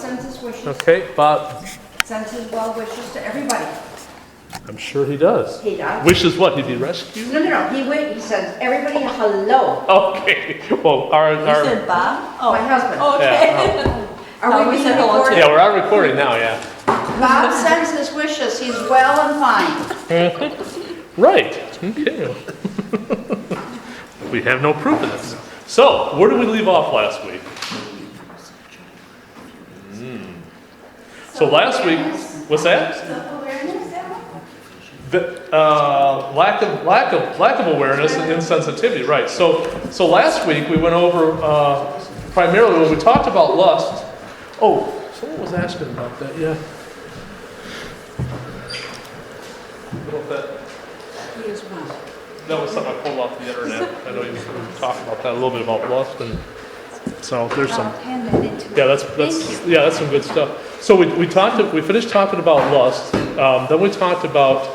sends his wishes. Okay, Bob, Sends his well wishes to everybody. I'm sure he does. He does. Wishes what? He'd be rescued? No. He sends everybody a hello. Okay, well, You said Bob? Oh, My husband. okay. Yeah, Are we we said being hello recorded? yeah, we're on recording now, yeah. Bob sends his wishes. He's well and fine. Right, okay. We have no proof of this. So, where did we leave off last week? So last week, what's that? The, lack of awareness and insensitivity, right? So last week we went over primarily when we talked about lust. Oh, someone was asking about that. Yeah. About that. That was something I pulled off the internet. I know you talked about that a little bit about lust, and so there's some. Yeah, that's some good stuff. So we finished talking about lust. Then we talked about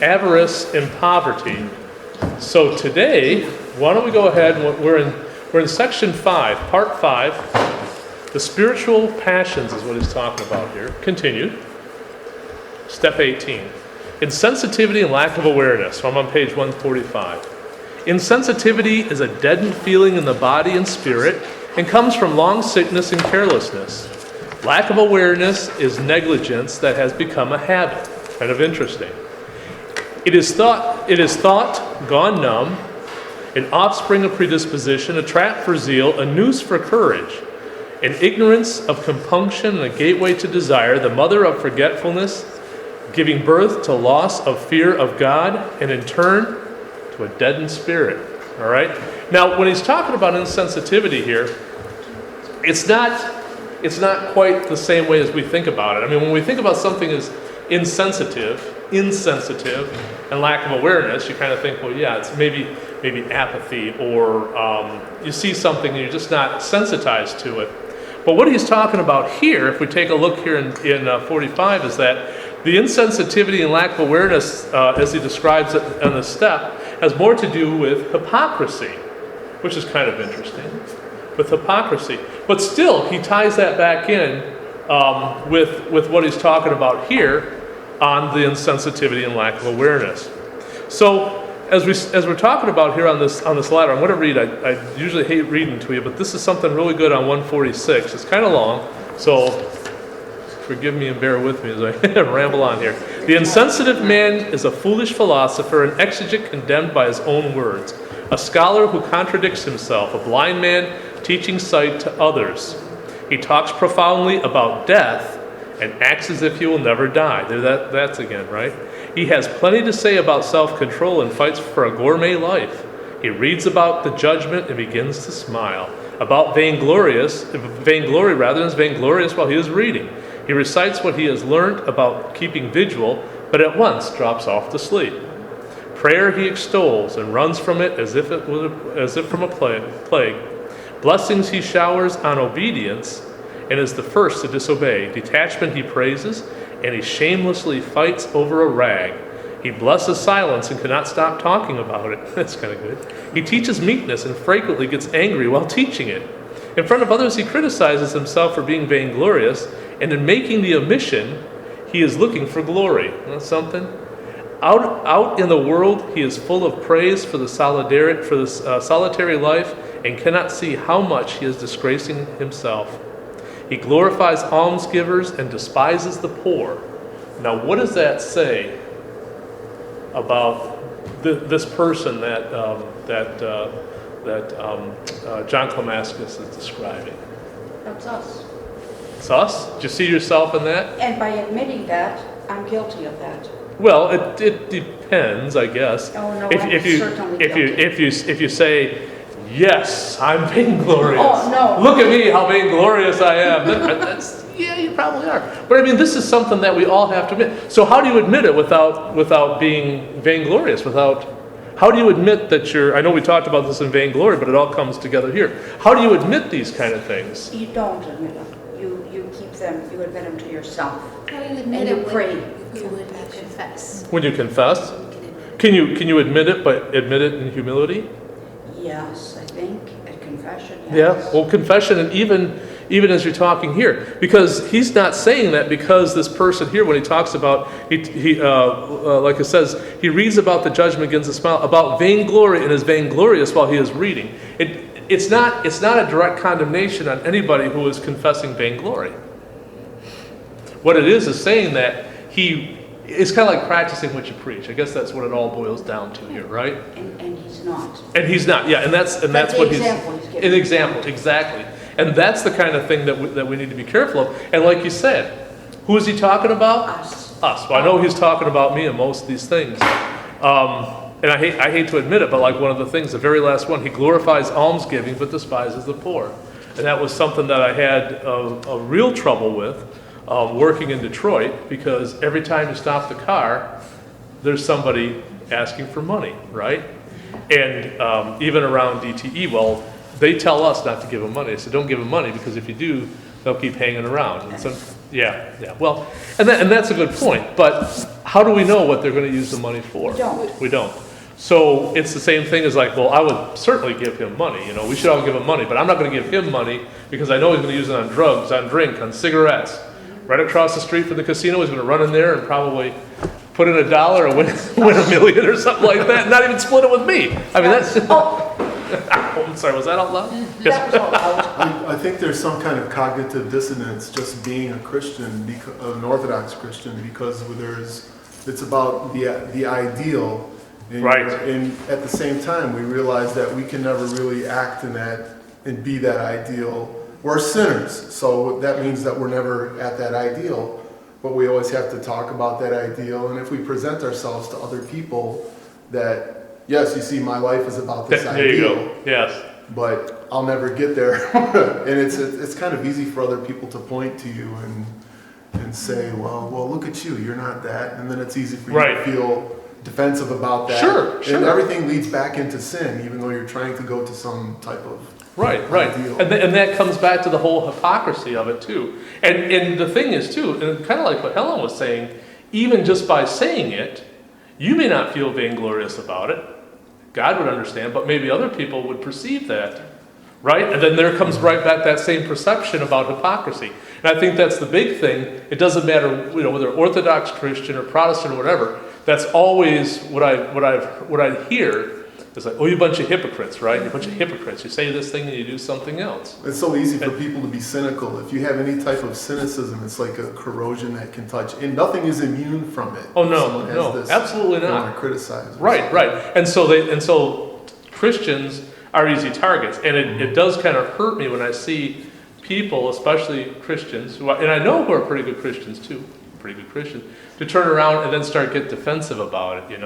avarice and poverty. So today, why don't we go ahead? We're in section 5, part 5. The spiritual passions is what he's talking about here. Continued. Step 18. Insensitivity and lack of awareness. So I'm on page 145. Insensitivity is a deadened feeling in the body and spirit and comes from long sickness and carelessness. Lack of awareness is negligence that has become a habit. Kind of interesting. It is thought gone numb, an offspring of predisposition, a trap for zeal, a noose for courage, an ignorance of compunction and a gateway to desire, the mother of forgetfulness, giving birth to loss of fear of God, and in turn to a deadened spirit. All right? Now, when he's talking about insensitivity here, it's not quite the same way as we think about it. I mean, when we think about something as insensitive, and lack of awareness, you kind of think, well, yeah, it's maybe apathy, or you see something and you're just not sensitized to it. But what he's talking about here, if we take a look here in 45, is that the insensitivity and lack of awareness, as he describes it in this step, has more to do with hypocrisy, which is kind of interesting, with hypocrisy. But still, he ties that back in with what he's talking about here on the insensitivity and lack of awareness. So, as we're talking about here on this ladder, I'm going to read. I usually hate reading to you, but this is something really good on 146. It's kind of long, so forgive me and bear with me as I ramble on here. The insensitive man is a foolish philosopher, an exegete condemned by his own words, a scholar who contradicts himself, a blind man teaching sight to others. He talks profoundly about death and acts as if he will never die. That's again, right? He has plenty to say about self-control and fights for a gourmet life. He reads about the judgment and begins to smile. About vainglory rather than vainglorious while he is reading. He recites what he has learned about keeping vigil, but at once drops off to sleep. Prayer he extols and runs from it as if from a plague. Blessings he showers on obedience and is the first to disobey. Detachment he praises, and he shamelessly fights over a rag. He blesses silence and cannot stop talking about it. That's kind of good. He teaches meekness and frequently gets angry while teaching it. In front of others, he criticizes himself for being vainglorious, and in making the omission, he is looking for glory. That's something. Out in the world, he is full of praise for the solitary life and cannot see how much he is disgracing himself. He glorifies almsgivers and despises the poor. Now, what does that say about this person that John Clemascus is describing? That's us. It's us? Do you see yourself in that? And by admitting that, I'm guilty of that. Well, it depends, I guess. Oh, no, I'm certainly guilty. If you say, yes, I'm vainglorious. Oh, no. Look at me, how vainglorious I am. Yeah, you probably are. But I mean, this is something that we all have to admit. So how do you admit it without being vainglorious? How do you admit that I know we talked about this in vainglory, but it all comes together here. How do you admit these kind of things? You don't admit them. You keep them. You admit them to yourself. How do you admit And it you pray. when you confess? When you confess? Can you admit it, but admit it in humility? Yes, I think at confession. Yes. Yeah. Well, confession, and even as you're talking here, because he's not saying that because this person here, when he talks about, like it says, he reads about the judgment against the smile, about vainglory, and is vainglorious while he is reading. It's not a direct condemnation on anybody who is confessing vainglory. What it is saying that it's kind of like practicing what you preach. I guess that's what it all boils down to here, right? And he's not. And he's not, yeah, and that's what he's giving. an example, exactly. And that's the kind of thing that we need to be careful of. And like you said, who is he talking about? Us. Us. Well, I know he's talking about me in most of these things. And I hate to admit it, but like one of the things, the very last one, he glorifies almsgiving but despises the poor. And that was something that I had a real trouble with working in Detroit, because every time you stop the car, there's somebody asking for money, right? And even around DTE, well, they tell us not to give them money. They said, don't give them money, because if you do, they'll keep hanging around. And so, yeah. Well, and that's a good point. But how do we know what they're going to use the money for? We don't. So it's the same thing as like, well, I would certainly give him money. We should all give him money, but I'm not going to give him money because I know he's going to use it on drugs, on drink, on cigarettes. Right across the street from the casino, he's going to run in there and probably put in $1 and win $1 million or something like that, and not even split it with me. I mean, that's... I'm sorry, was that out loud? That was all out. I think there's some kind of cognitive dissonance just being a Christian, an Orthodox Christian, because it's about the ideal. Right. And at the same time, we realize that we can never really act in that and be that ideal. We're sinners, so that means that we're never at that ideal. But we always have to talk about that ideal. And if we present ourselves to other people that, yes, you see, my life is about this ideal. There you go. Yes. But I'll never get there. And it's kind of easy for other people to point to you and say, well, look at you, you're not that. And then it's easy for you to feel defensive about that. Sure. And everything leads back into sin, even though you're trying to go to some type of ideal. And that comes back to the whole hypocrisy of it too. And the thing is too, and kind of like what Helen was saying, even just by saying it, you may not feel vainglorious about it. God would understand, but maybe other people would perceive that, right? And then there comes right back that same perception about hypocrisy. And I think that's the big thing. It doesn't matter, whether Orthodox Christian or Protestant or whatever. That's always what I hear. It's like, oh, you bunch of hypocrites, right? You're a bunch of hypocrites. You say this thing and you do something else. It's so easy for people to be cynical. If you have any type of cynicism, it's like a corrosion that can touch, and nothing is immune from it. Oh no, absolutely not. They want to criticize. Right. And so Christians are easy targets, and it does kind of hurt me when I see people, especially Christians, and I know who are pretty good Christians too, to turn around and then start get defensive about it,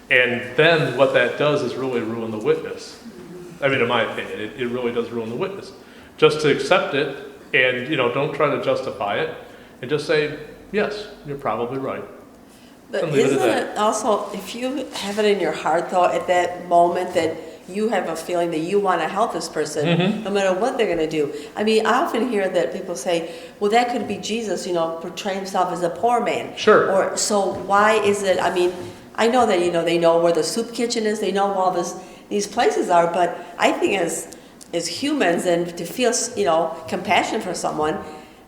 And then what that does is really ruin the witness. I mean, in my opinion, it really does ruin the witness. Just to accept it and, don't try to justify it and just say, yes, you're probably right. But And leave it at isn't that. it also, if you have it in your heart though, at that moment that you have a feeling that you want to help this person, no matter what they're going to do. I mean, I often hear that people say, well, that could be Jesus, portraying himself as a poor man. Sure. Or, so why is it, I mean, I know that, they know where the soup kitchen is, they know where all these places are, but I think as humans and to feel, compassion for someone,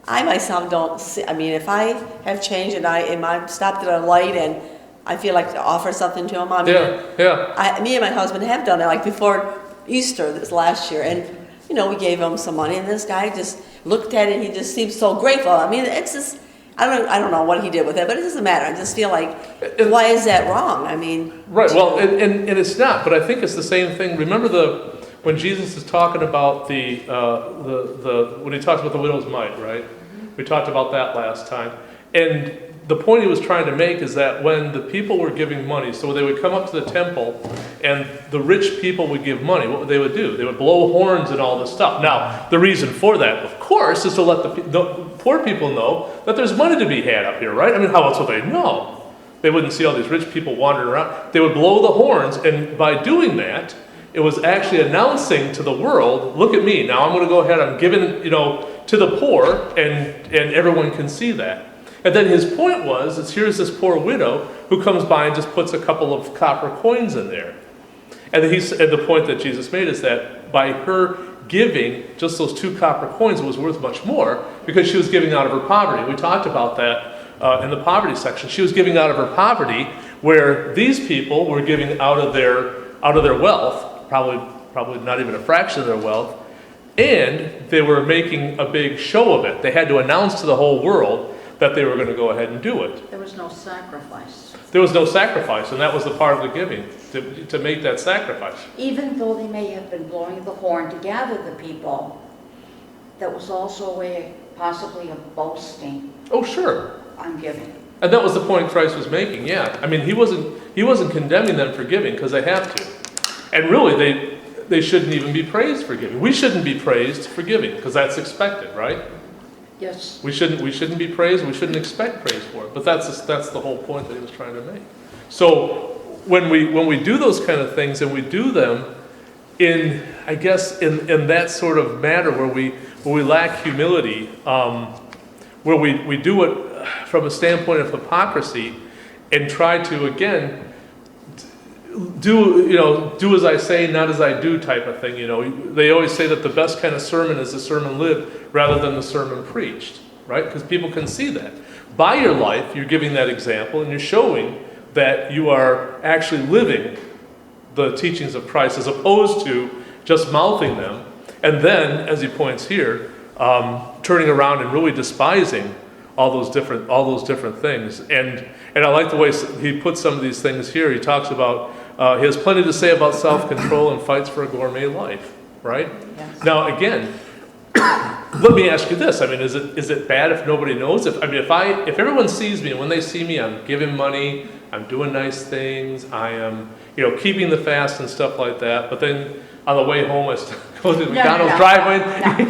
I myself don't see, I mean, if I have changed and I'm stopped at a light and I feel like to offer something to him, I mean, me and my husband have done it, like before Easter this last year, and, we gave him some money, and this guy just looked at it and he just seemed so grateful. I mean, it's just, I don't know what he did with it, but it doesn't matter. I just feel like, why is that wrong? I mean... Right, well, and it's not, but I think it's the same thing. Remember when Jesus is talking about when he talks about the widow's mite, right? We talked about that last time. And the point he was trying to make is that when the people were giving money, so they would come up to the temple and the rich people would give money, what would they do? They would blow horns and all this stuff. Now, the reason for that, of course, is to let the poor people know that there's money to be had up here, right? I mean, how else would they know? They wouldn't see all these rich people wandering around. They would blow the horns, and by doing that, it was actually announcing to the world, look at me, now I'm going to go ahead, I'm giving, to the poor, and everyone can see that. And then his point was, here's this poor widow who comes by and just puts a couple of copper coins in there. And the point that Jesus made is that by her giving just those 2 copper coins was worth much more because she was giving out of her poverty. We talked about that in the poverty section. She was giving out of her poverty, where these people were giving out of their wealth, probably not even a fraction of their wealth, and they were making a big show of it. They had to announce to the whole world that they were going to go ahead and do it. There was no sacrifice. There was no sacrifice, and that was the part of the giving, to make that sacrifice. Even though they may have been blowing the horn to gather the people, that was also a way possibly of boasting Oh, sure. on giving. And that was the point Christ was making, yeah. I mean, he wasn't condemning them for giving, because they have to. And really, they shouldn't even be praised for giving. We shouldn't be praised for giving, because that's expected, right? Yes. We shouldn't be praised, we shouldn't expect praise for it. But that's the whole point that he was trying to make. So when we do those kind of things, and we do them in that sort of matter where we lack humility, where we do it from a standpoint of hypocrisy, and try to again do as I say, not as I do type of thing. They always say that the best kind of sermon is the sermon lived rather than the sermon preached, right? Because people can see that. By your life, you're giving that example, and you're showing that you are actually living the teachings of Christ as opposed to just mouthing them, and then, as he points here, turning around and really despising all those different things. And I like the way he puts some of these things here. He talks about he has plenty to say about self-control and fights for a gourmet life, right? Yes. Now again, let me ask you this. I mean, is it bad if nobody knows? If everyone sees me, and when they see me, I'm giving money, I'm doing nice things, I am keeping the fast and stuff like that. But then on the way home, I go to the McDonald's driveway,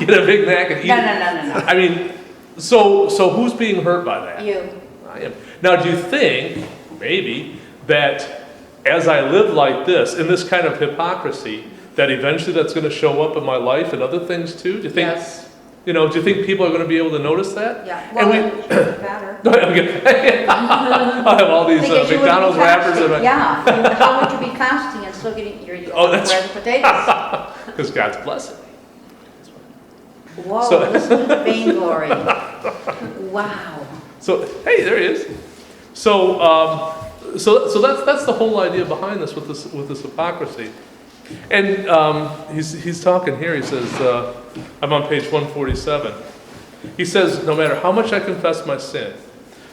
get a Big Mac, and eat. No. I mean, so who's being hurt by that? You. I am. Now, do you think maybe that as I live like this, in this kind of hypocrisy, that eventually that's going to show up in my life and other things too? Do you think? Yes. Do you think people are going to be able to notice that? Yeah. Well, And it should be better. I have all these Because you wouldn't be McDonald's wrappers fasting. in my. Yeah. How would you be fasting and still getting your that's bread and potatoes? Because God's blessing. Whoa, So- listen to the vainglory. Wow. So hey, there he is. So that's the whole idea behind this with this hypocrisy. And he's talking here. He says, I'm on page 147. He says, no matter how much I confess my sin,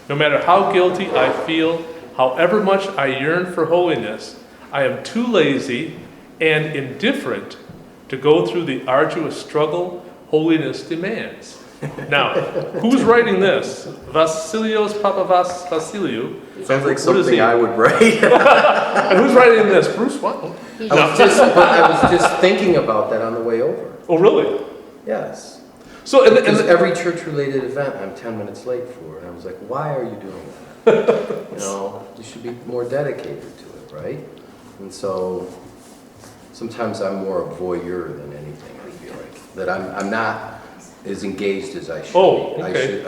no matter how guilty I feel, however much I yearn for holiness, I am too lazy and indifferent to go through the arduous struggle holiness demands. Now, who's writing this? Vasilios Papavas Vasiliou. Sounds like What is something he? I would write. And who's writing this? Bruce what? I was just thinking about that on the way over. Oh, really? Yes. So, Because every church-related event I'm 10 minutes late for, and I was like, why are you doing that? You should be more dedicated to it, right? And so sometimes I'm more a voyeur than anything, I feel like. That I'm not as engaged as I should Oh, be. okay.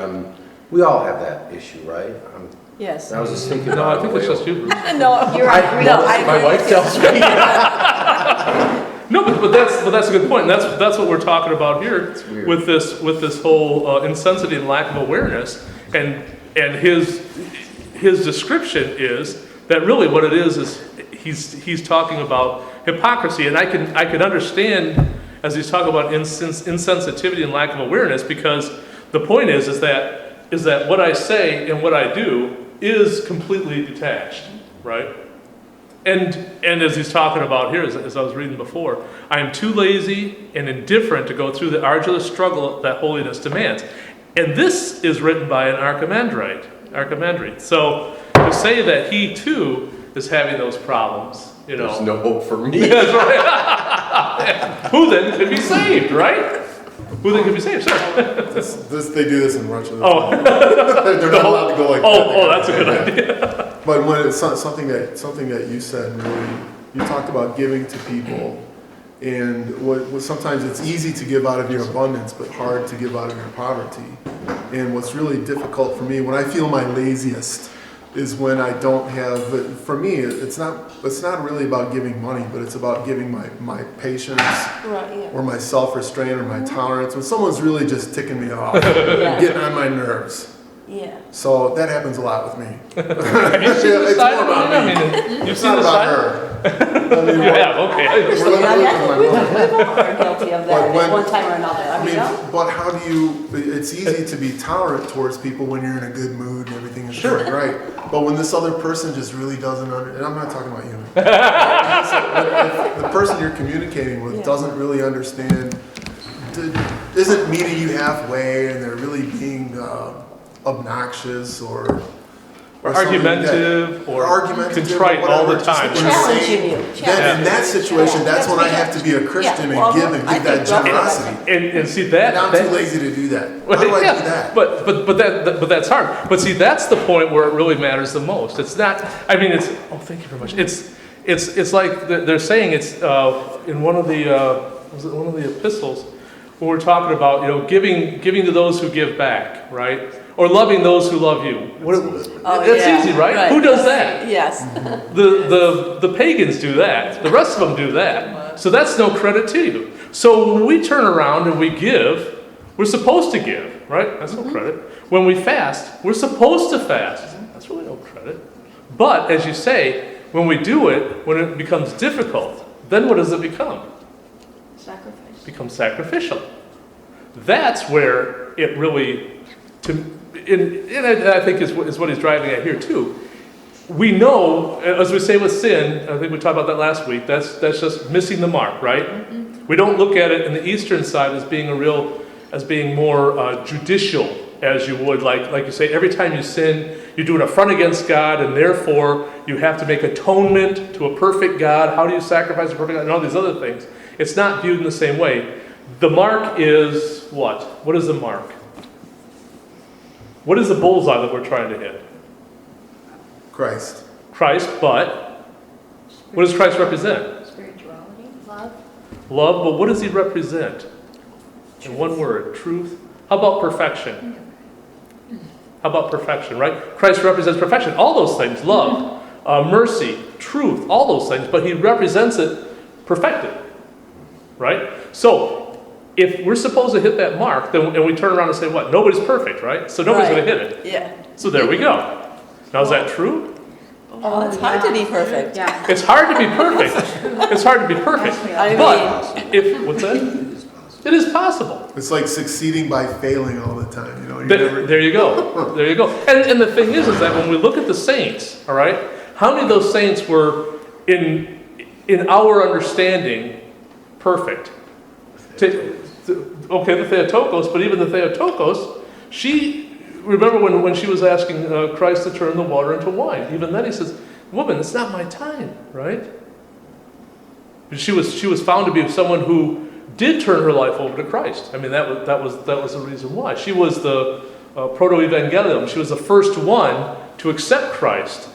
We all have that issue, right? Yes. I was just thinking no, about I think it it's on just the you, way Bruce. No, you're over. My wife tells me. No, but that's a good point. And that's what we're talking about here It's weird. with this whole insensitivity and lack of awareness. And his description is that really what it is he's talking about hypocrisy. And I can understand as he's talking about insensitivity and lack of awareness, because the point is that what I say and what I do is completely detached, right? And as he's talking about here, as I was reading before, I am too lazy and indifferent to go through the arduous struggle that holiness demands. And this is written by an Archimandrite. So to say that he too is having those problems, There's no hope for me. That's right. Who then can be saved, right? Who then can be saved? Sure. They do this in Russia. Oh. They're not allowed to go like that. Oh, that's a good idea. But when it's something that you said, really, you talked about giving to people, and what sometimes it's easy to give out of your abundance, but hard to give out of your poverty. And what's really difficult for me, when I feel my laziest, is when I don't have, but for me, it's not really about giving money, but it's about giving my patience Right, yeah. or my self-restraint or my tolerance. When someone's really just ticking me off, Yeah. getting on my nerves. Yeah. So that happens a lot with me. Have you seen the It's side more of about it? me. I mean, you've It's seen not the about side? her. I mean, You have, okay. we're I not mean, looking at my mom. we've all are guilty of But that when- at one time or another. I I mean, mean, but how do you, it's easy to be tolerant towards people when you're in a good mood and everything is Sure. going right. But when this other person just really doesn't and I'm not talking about you. So if the person you're communicating with Yeah. doesn't really understand, isn't meeting you halfway and they're really being obnoxious or something like that. Argumentative or Argumentative, contrite all the whatever, just time. Challenging you. Then in that situation, Yeah. that's when I have to be a Christian Yeah, well, and give and I give that think roughly generosity. And see that. And I'm that- too lazy to do that. How do I Yeah, do that? But that's hard. But see, that's the point where it really matters the most. It's not. I mean, it's. Oh, thank you very much. It's like they're saying it's in one of the was it one of the epistles when we're talking about giving to those who give back, right? Or loving those who love you. Oh, That's yeah. easy, right? Who does that? Yes. The pagans do that. The rest of them do that. So that's no credit to you. So when we turn around and we give, we're supposed to give, right? That's no credit. When we fast, we're supposed to fast. That's really no credit. But as you say, when we do it, when it becomes difficult, then what does it become? Sacrifice. It becomes sacrificial. That's where it really, and I think is what he's driving at here too. We know, as we say with sin, I think we talked about that last week, that's just missing the mark, right? We don't look at it in the Eastern side as being more judicial, as you would, like you say, every time you sin, you do an affront against God, and therefore you have to make atonement to a perfect God. How do you sacrifice a perfect God? And all these other things. It's not viewed in the same way. The mark is what? What is the mark? What is the bullseye that we're trying to hit? Christ. Christ, but what does Christ represent? Spirituality. Love. Love, but what does he represent? In one word, truth. How about perfection? How about perfection, right? Christ represents perfection. All those things, love, mercy, truth, all those things, but he represents it perfected, right? So, if we're supposed to hit that mark, then and we turn around and say, what? Nobody's perfect, right? So nobody's Right. going to hit it. Yeah. So there we go. Now, is that true? Oh, it's hard to be perfect. Yeah. It's hard to be perfect. It's hard to be perfect. I But if what's that? It is possible. It's like succeeding by failing all the time. You know, you There, never. there you go. There you go. And the thing is that when we look at the saints, all right, how many of those saints were in our understanding perfect? Okay, the Theotokos, but even the Theotokos, remember when she was asking Christ to turn the water into wine, even then he says, woman, it's not my time, right? She was found to be someone who did turn her life over to Christ. I mean, that was the reason why. She was the proto-evangelium. She was the first one to accept Christ,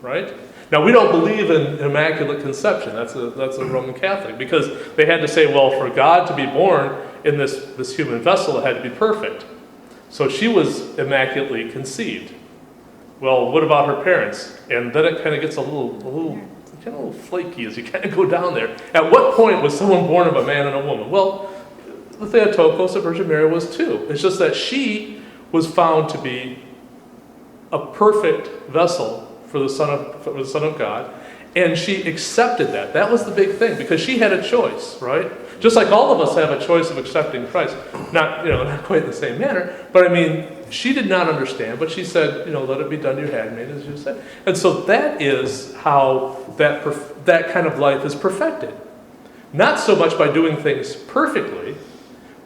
right? Now, we don't believe in immaculate conception. That's a Roman Catholic, because they had to say, well, for God to be born in this human vessel, it had to be perfect. So she was immaculately conceived. Well, what about her parents? And then it kind of gets a little flaky as you kind of go down there. At what point was someone born of a man and a woman? Well, the Theotokos, the Virgin Mary, was too. It's just that she was found to be a perfect vessel for the Son of God, and she accepted that. That was the big thing, because she had a choice, right? Just like all of us have a choice of accepting Christ. Not quite in the same manner, but I mean, she did not understand, but she said, let it be done to your handmaid, as you said. And so that is how that kind of life is perfected. Not so much by doing things perfectly,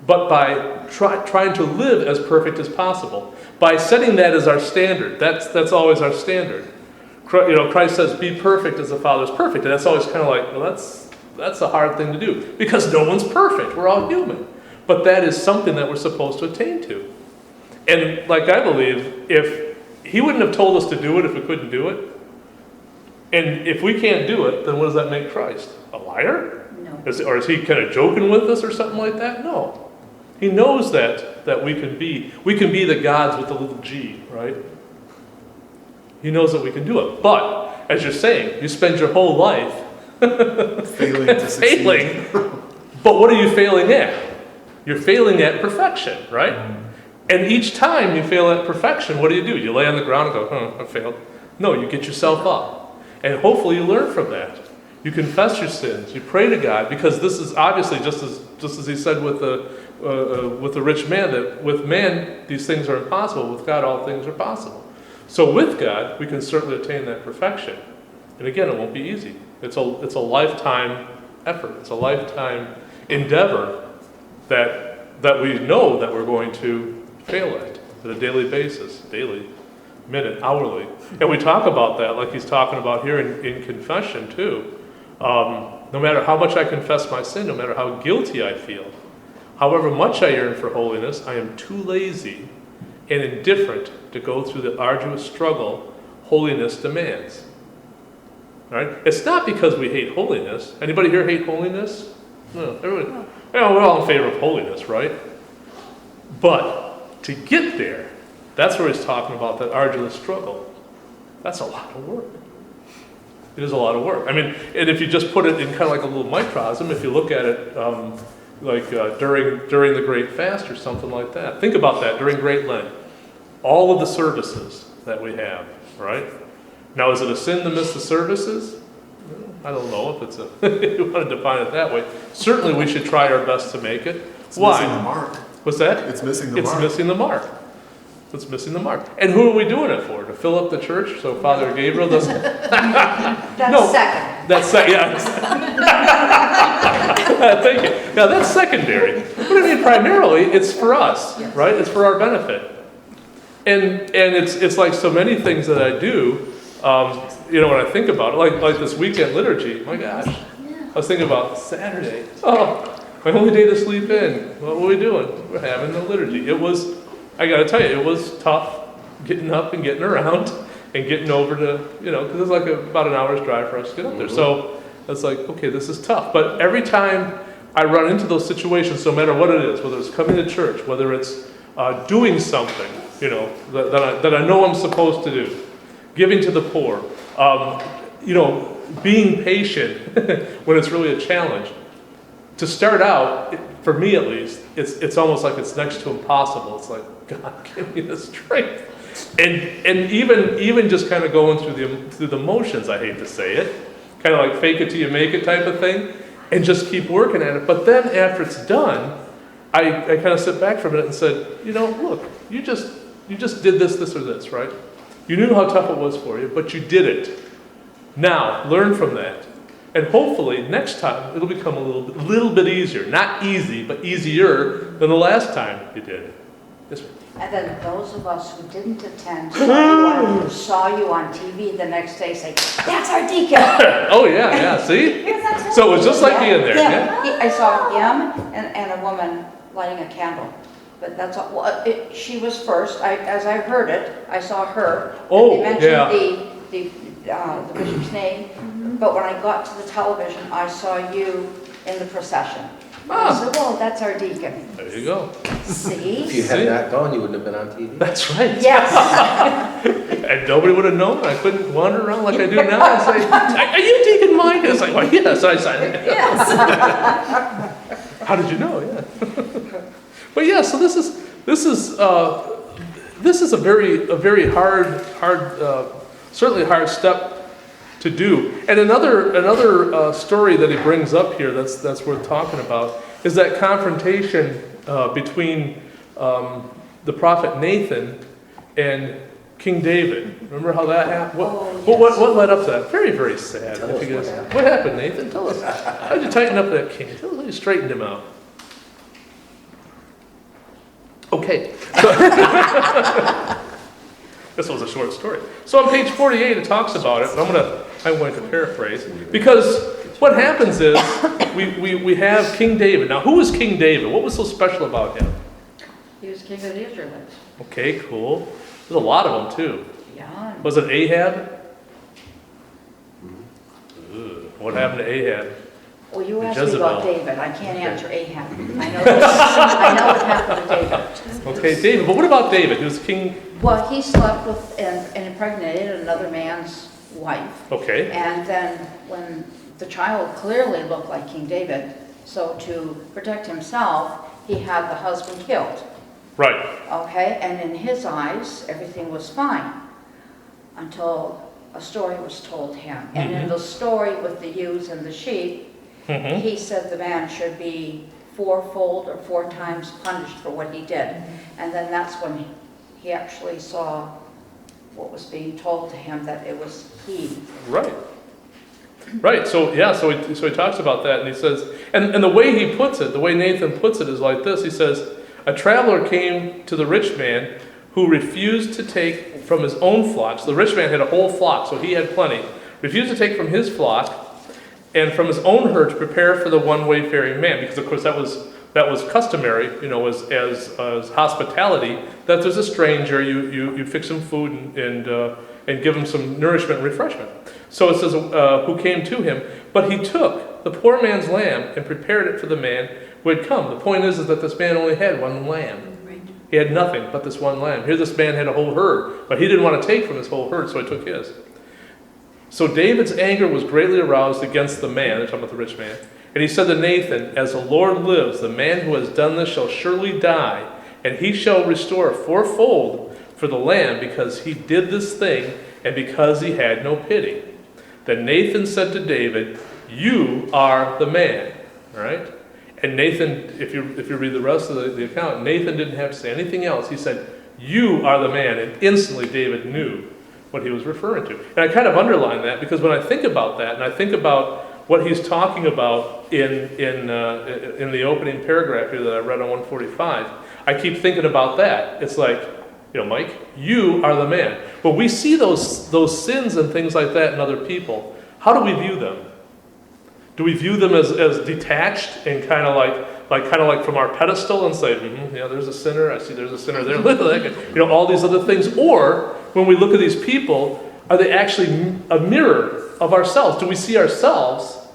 but by trying to live as perfect as possible. By setting that as our standard. That's always our standard. Christ says, be perfect as the Father is perfect. And that's always kind of like, well, that's a hard thing to do, because no one's perfect. We're all human. But that is something that we're supposed to attain to. And like I believe, if he wouldn't have told us to do it if we couldn't do it, and if we can't do it, then what does that make Christ? A liar? No. Or is he kind of joking with us or something like that? No. He knows that we can be the gods with the little g, right? He knows that we can do it. But, as you're saying, you spend your whole life Failing to succeed. failing. But what are you failing at? You're failing at perfection, right? And each time you fail at perfection, what do? You lay on the ground and go, I failed. No, you get yourself up. And hopefully you learn from that. You confess your sins. You pray to God, because this is obviously just as he said with the rich man, that with man these things are impossible. With God all things are possible. So with God we can certainly attain that perfection. And again, it won't be easy. It's a lifetime effort. It's a lifetime endeavor that we know that we're going to fail at a daily basis, daily, minute, hourly. And we talk about that like he's talking about here in confession too. No matter how much I confess my sin, no matter how guilty I feel, however much I yearn for holiness, I am too lazy and indifferent to go through the arduous struggle holiness demands. Right? It's not because we hate holiness. Anybody here hate holiness? No. Everybody, we're all in favor of holiness, right? But to get there, that's where he's talking about that arduous struggle. That's a lot of work. It is a lot of work. I mean, and if you just put it in kind of like a little microcosm, if you look at it during the Great Fast or something like that, think about that during Great Lent. All of the services that we have, right? Now, is it a sin to miss the services? I don't know if it's if you want to define it that way. Certainly, we should try our best to make it. It's Why? missing the mark. What's that? It's missing the It's mark. missing the mark. It's missing the mark. And who are we doing it for? To fill up the church so Father Gabriel doesn't... That's No. second. That's yeah. Thank you. Now that's secondary. But I mean, primarily, it's for us, right? It's for our benefit. And it's like so many things that I do. When I think about it, like this weekend liturgy. My gosh, I was thinking about Saturday. Oh, my only day to sleep in. What were we doing? We're having the liturgy. It was. I got to tell you, it was tough getting up and getting around and getting over to, because it's like about an hour's drive for us to get up there. So it's like, okay, this is tough. But every time I run into those situations, no matter what it is, whether it's coming to church, whether it's doing something, that I know I'm supposed to do, giving to the poor, being patient when it's really a challenge. To start out, for me at least, it's almost like it's next to impossible. It's like, God, give me the strength. And even just kind of going through the motions, I hate to say it, kind of like fake it till you make it type of thing, and just keep working at it. But then after it's done, I kind of sit back for a minute and said, look, you just did this, or this, right? You knew how tough it was for you, but you did it. Now, learn from that. And hopefully, next time, it'll become a little bit easier. Not easy, but easier than the last time you did it. Yes, ma'am. And then those of us who didn't attend saw you on TV the next day say, that's our deacon. Oh, yeah, see? So it was just like being there, yeah? I saw him and a woman lighting a candle. But that's all. Well, she was first. As I heard it, I saw her. Oh, they mentioned yeah. the bishop's name. But when I got to the television, I saw you in the procession. I said, well, that's our deacon. There you go. See? If you had that gone, you wouldn't have been on TV. That's right. Yes. And nobody would have known. I couldn't wander around like I do now and say, are you Deacon Mike? It's like, well, yes, I signed it. Yes. How did you know? Yeah. But yeah, so this is a very hard, certainly hard step to do. And another story that he brings up here that's worth talking about is that confrontation between the prophet Nathan and King David. Remember how that happened? What led up to that? Very, very sad. Tell us What happened, Nathan? Tell us. How did you tighten up that king? Tell us how you straightened him out. Okay. This was a short story. So on page 48, it talks about it, and I'm going to paraphrase, because what happens is we have King David. Now, who was King David? What was so special about him? He was king of the Israelites. Okay, cool. There's a lot of them too. Yeah. Was it Ahab? Ugh, what happened to Ahab? Well, you asked me Jezebel. about David, I can't answer Ahab. I know what happened to David. Okay, David, but what about David? He was king, Well, he slept with and impregnated another man's wife. okay, And then when the child clearly looked like King David, so to protect himself, he had the husband killed. right, Okay, and in his eyes, everything was fine until a story was told him. And in the story with the ewes and the sheep, mhm, he said the man should be fourfold or 4 times punished for what he did. And then that's when he actually saw what was being told to him, that it was he. right. Right, so, yeah, so he talks about that, and he says, and the way he puts it, the way Nathan puts it is like this, he says, a traveler came to the rich man who refused to take from his own flock. So the rich man had a whole flock, so he had plenty. Refused to take from his flock and from his own herd to prepare for the one wayfaring man, because of course that was customary, you know, as hospitality, that there's a stranger, you fix him food and give him some nourishment and refreshment. So it says, who came to him, but he took the poor man's lamb and prepared it for the man who had come. The point is that this man only had one lamb. He had nothing but this one lamb. Here this man had a whole herd, but he didn't want to take from his whole herd, so he took his. So David's anger was greatly aroused against the man, they're talking about the rich man, and he said to Nathan, as the Lord lives, the man who has done this shall surely die, and he shall restore fourfold for the lamb, because he did this thing, and because he had no pity. Then Nathan said to David, you are the man. All right? And Nathan, if you read the rest of the account, Nathan didn't have to say anything else. He said, you are the man. And instantly David knew what he was referring to. And I kind of underline that because when I think about that, and I think about what he's talking about in the opening paragraph here that I read on 145, I keep thinking about that. It's like, you know, Mike, you are the man. But we see those sins and things like that in other people. How do we view them? Do we view them as detached and kind of like from our pedestal and say, yeah, there's a sinner. I see there's a sinner there. Look at that. You know, all these other things. Or when we look at these people, are they actually a mirror of ourselves? Do we see ourselves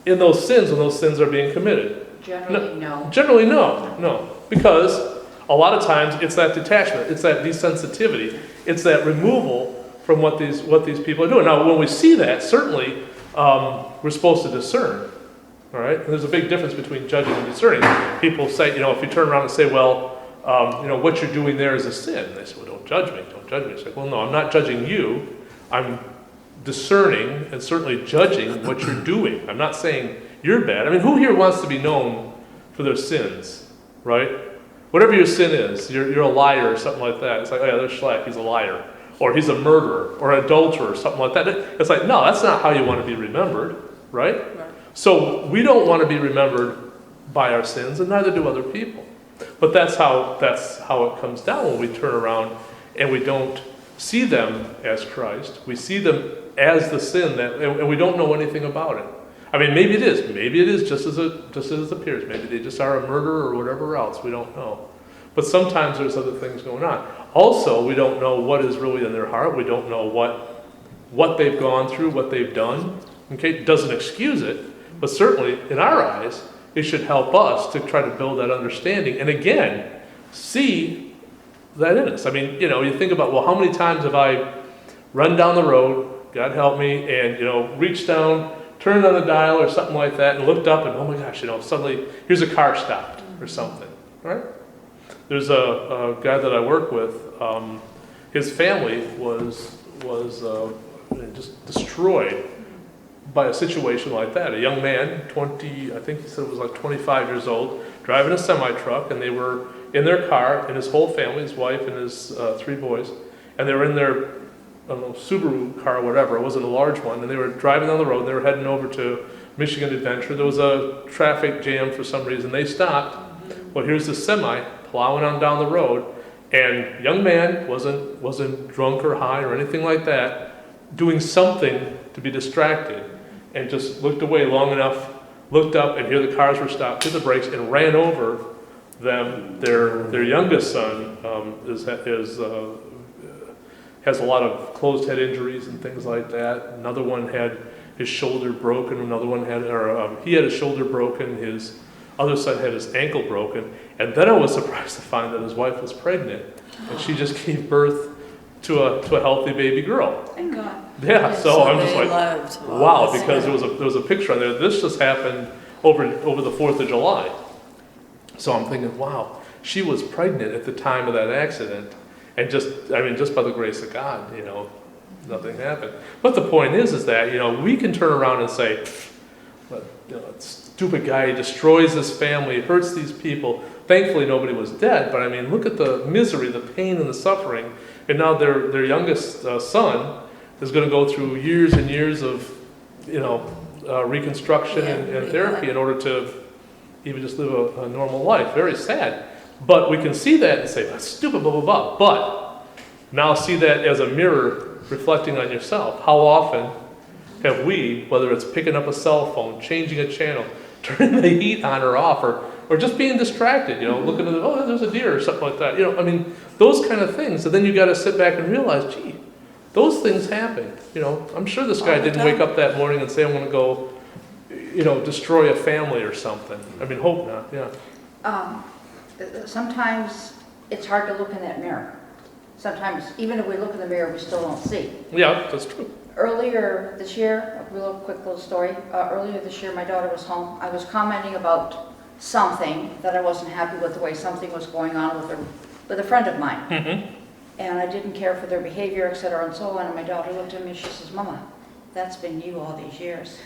in those sins when those sins are being committed? Generally, no. Generally, no. Because a lot of times it's that detachment, it's that desensitivity, it's that removal from what these people are doing. Now, when we see that, certainly we're supposed to discern. All right? And there's a big difference between judging and discerning. People say, you know, if you turn around and say, well, you know, what you're doing there is a sin. And they say, well, don't judge me. It's like, well, no, I'm not judging you. I'm discerning and certainly judging what you're doing. I'm not saying you're bad. I mean, who here wants to be known for their sins, right? Whatever your sin is, you're a liar or something like that. It's like, oh yeah, there's Schleck, he's a liar. Or he's a murderer or an adulterer or something like that. It's like, no, that's not how you want to be remembered, right? So we don't want to be remembered by our sins, and neither do other people. But that's how it comes down when we turn around and we don't see them as Christ. We see them as the sin and we don't know anything about it. I mean, maybe it is. Maybe it is just as it appears. Maybe they just are a murderer or whatever else. We don't know. But sometimes there's other things going on. Also, we don't know what is really in their heart. We don't know what they've gone through, what they've done. Okay, it doesn't excuse it, but certainly in our eyes, it should help us to try to build that understanding. And again, see that in us. I mean, you know, you think about, well, how many times have I run down the road, God help me, and, you know, reached down, turned on the dial or something like that, and looked up and, oh my gosh, you know, suddenly here's a car stopped or something, right? There's a guy that I work with, his family was just destroyed by a situation like that. A young man, I think he said it was like 25 years old, driving a semi-truck, and they were in their car, and his whole family, his wife and his 3 boys, and they were in their, I don't know, Subaru car or whatever, it wasn't a large one, and they were driving down the road, and they were heading over to Michigan Adventure. There was a traffic jam for some reason. They stopped. Well, here's the semi plowing on down the road, and young man wasn't drunk or high or anything like that, doing something to be distracted, and just looked away long enough, looked up, and here the cars were stopped, hit the brakes, and ran over them. Their youngest son has a lot of closed head injuries and things like that. Another one had his shoulder broken, another one had, he had his shoulder broken, his other son had his ankle broken, and then I was surprised to find that his wife was pregnant, and she just gave birth to a healthy baby girl. Thank God. Yeah, so I'm just they like, loved. wow, that's because good. there was a picture on there. This just happened over the 4th of July. So I'm thinking, wow, she was pregnant at the time of that accident, and just by the grace of God, nothing happened. But the point is that, we can turn around and say, that stupid guy destroys this family, hurts these people. Thankfully, nobody was dead, but look at the misery, the pain, and the suffering. And now their youngest son is going to go through years and years of, reconstruction and therapy in order to even just live a normal life. Very sad. But we can see that and say, that's stupid, blah, blah, blah. But now see that as a mirror reflecting on yourself. How often have we, whether it's picking up a cell phone, changing a channel, turning the heat on or off, or just being distracted, looking at there's a deer or something like that. Those kind of things. And then you got to sit back and realize, gee, those things happen. I'm sure this guy didn't wake up that morning and say, I'm going to go, destroy a family or something. Hope not, yeah. Sometimes it's hard to look in that mirror. Sometimes, even if we look in the mirror, we still don't see. Yeah, that's true. Earlier this year, a quick little story. Earlier this year, my daughter was home. I was commenting about something that I wasn't happy with, the way something was going on with a friend of mine. Mm-hmm. And I didn't care for their behavior, et cetera, and so on. And my daughter looked at me and she says, Mama, that's been you all these years.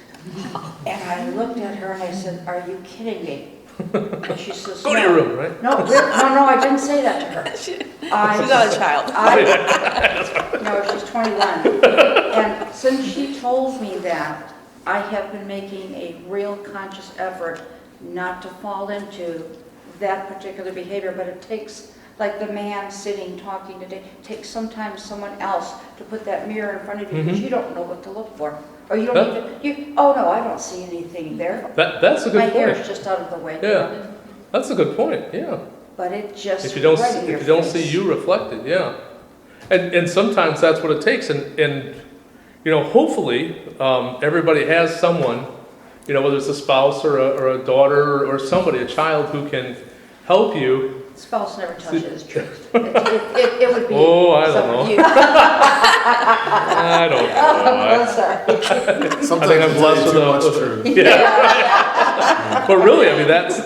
And I looked at her and I said, are you kidding me? And she says, Go to your room, right? No, I didn't say that to her. She's not a child. No, she's 21. And since she told me that, I have been making a real conscious effort not to fall into that particular behavior, but it takes, like the man sitting talking today, it takes sometimes someone else to put that mirror in front of you because you don't know what to look for. Or you don't oh no, I don't see anything there. That's a good My point. hair is just out of the way. Yeah, that's a good point, yeah. But it just If you don't, right in if your you don't face. see you reflected, yeah. And sometimes that's what it takes, and hopefully, everybody has someone, whether it's a spouse or a daughter or somebody, a child who can help you. Spouse never tells you the truth. It would be. Oh, I don't know. somebody- I don't know. Oh, sorry. Sometimes I think I'm you tell blessed you with too a- much with a- truth. Yeah. But really, that's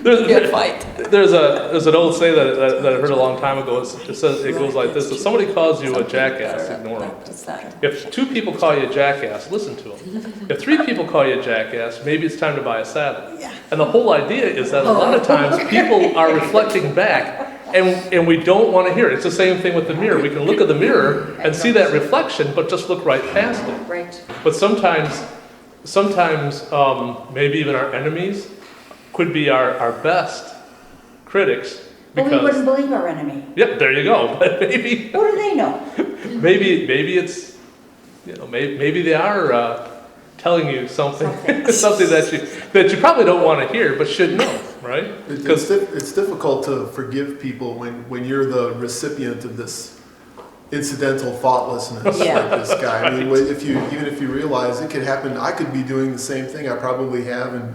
Good fight. there's an old saying that I heard a long time ago. It goes like this: if somebody calls you a jackass, ignore them. What's that? If 2 people call you a jackass, listen to them. If 3 people call you a jackass, maybe it's time to buy a saddle. Yeah. And the whole idea is that a lot of times people are reflecting back, and we don't want to hear it. It's the same thing with the mirror. We can look at the mirror and see that reflection, but just look right past it. Right. But sometimes, maybe even our enemies could be our best critics. But we wouldn't believe our enemy. Yep, there you go. But maybe What do they know? maybe it's, maybe they are telling you something, something that you probably don't want to hear, but should know, right? It's difficult to forgive people when you're the recipient of this incidental thoughtlessness Yeah. like this guy. Even if you realize it could happen, I could be doing the same thing. I probably have, and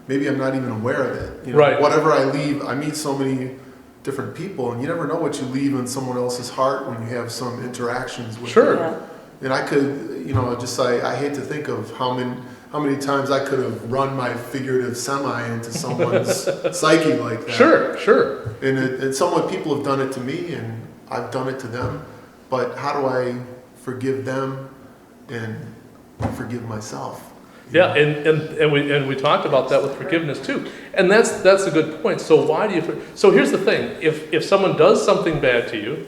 maybe I'm not even aware of it. Right. Whatever I leave, I meet so many different people, and you never know what you leave in someone else's heart when you have some interactions with Sure. them. And I could, I hate to think of how many times I could have run my figurative semi into someone's psyche like that. Sure. And somewhat people have done it to me, and I've done it to them. But how do I forgive them and forgive myself? Yeah, and we talked about that with forgiveness too, and that's a good point. So why do you? So here's the thing: if someone does something bad to you,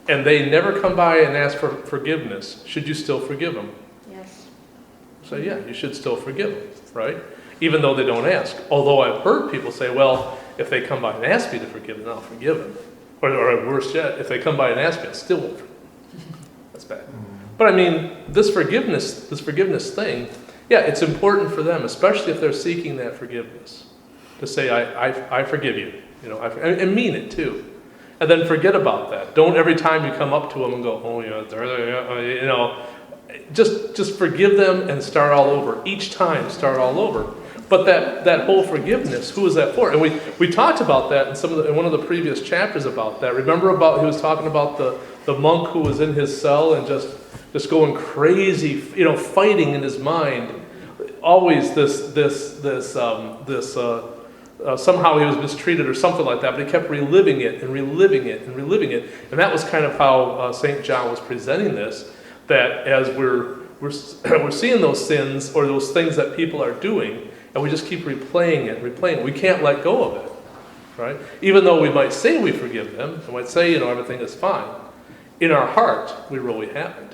and they never come by and ask for forgiveness, should you still forgive them? Yes. So yeah, you should still forgive them, right? Even though they don't ask. Although I've heard people say, well, if they come by and ask me to forgive them, I'll forgive them. Or worse yet, if they come by and ask me, I still won't forgive them. That's bad. But this forgiveness thing. Yeah, it's important for them, especially if they're seeking that forgiveness, to say, I forgive you, and mean it too. And then forget about that. Don't every time you come up to them and go, oh, yeah, just forgive them and start all over. Each time, start all over. But that whole forgiveness, who is that for? And we talked about that in one of the previous chapters about that. Remember he was talking about the monk who was in his cell and just going crazy, fighting in his mind. Always somehow he was mistreated or something like that, but he kept reliving it and reliving it and reliving it. And that was kind of how St. John was presenting this, that as we're seeing those sins or those things that people are doing, and we just keep replaying it. We can't let go of it, right? Even though we might say we forgive them, we might say, everything is fine. In our heart, we really haven't.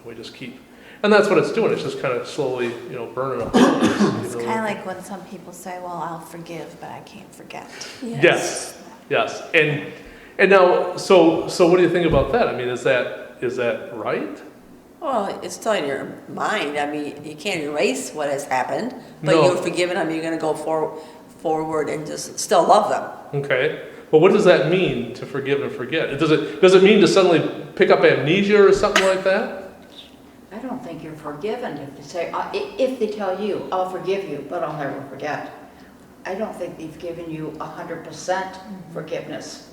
We just keep, and that's what it's doing. It's just kind of slowly, burning up. It's kind of like when some people say, well, I'll forgive, but I can't forget. Yes. And now, so what do you think about that? I mean, is that right? Well, it's still in your mind. I mean, you can't erase what has happened, but No. you're forgiven them. You're going to go forward and just still love them. Okay. Well, what does that mean to forgive and forget? Does it mean to suddenly pick up amnesia or something like that? I don't think you're forgiven if they tell you, I'll forgive you, but I'll never forget. I don't think they've given you 100% forgiveness.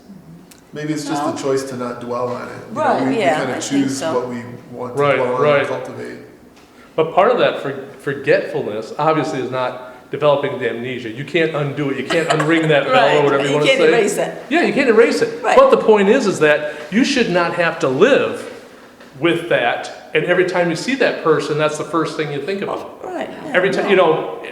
Maybe it's just a choice to not dwell on it. Right, We yeah, kind I of think choose so. what we want to Right, dwell on right. and cultivate. But part of that forgetfulness obviously is not developing the amnesia. You can't undo it. You can't unring that bell or whatever you want to say. can't erase it. Yeah, you can't erase it. Right. But the point is that you should not have to live with that. And every time you see that person, that's the first thing you think about. Right. Yeah, Every time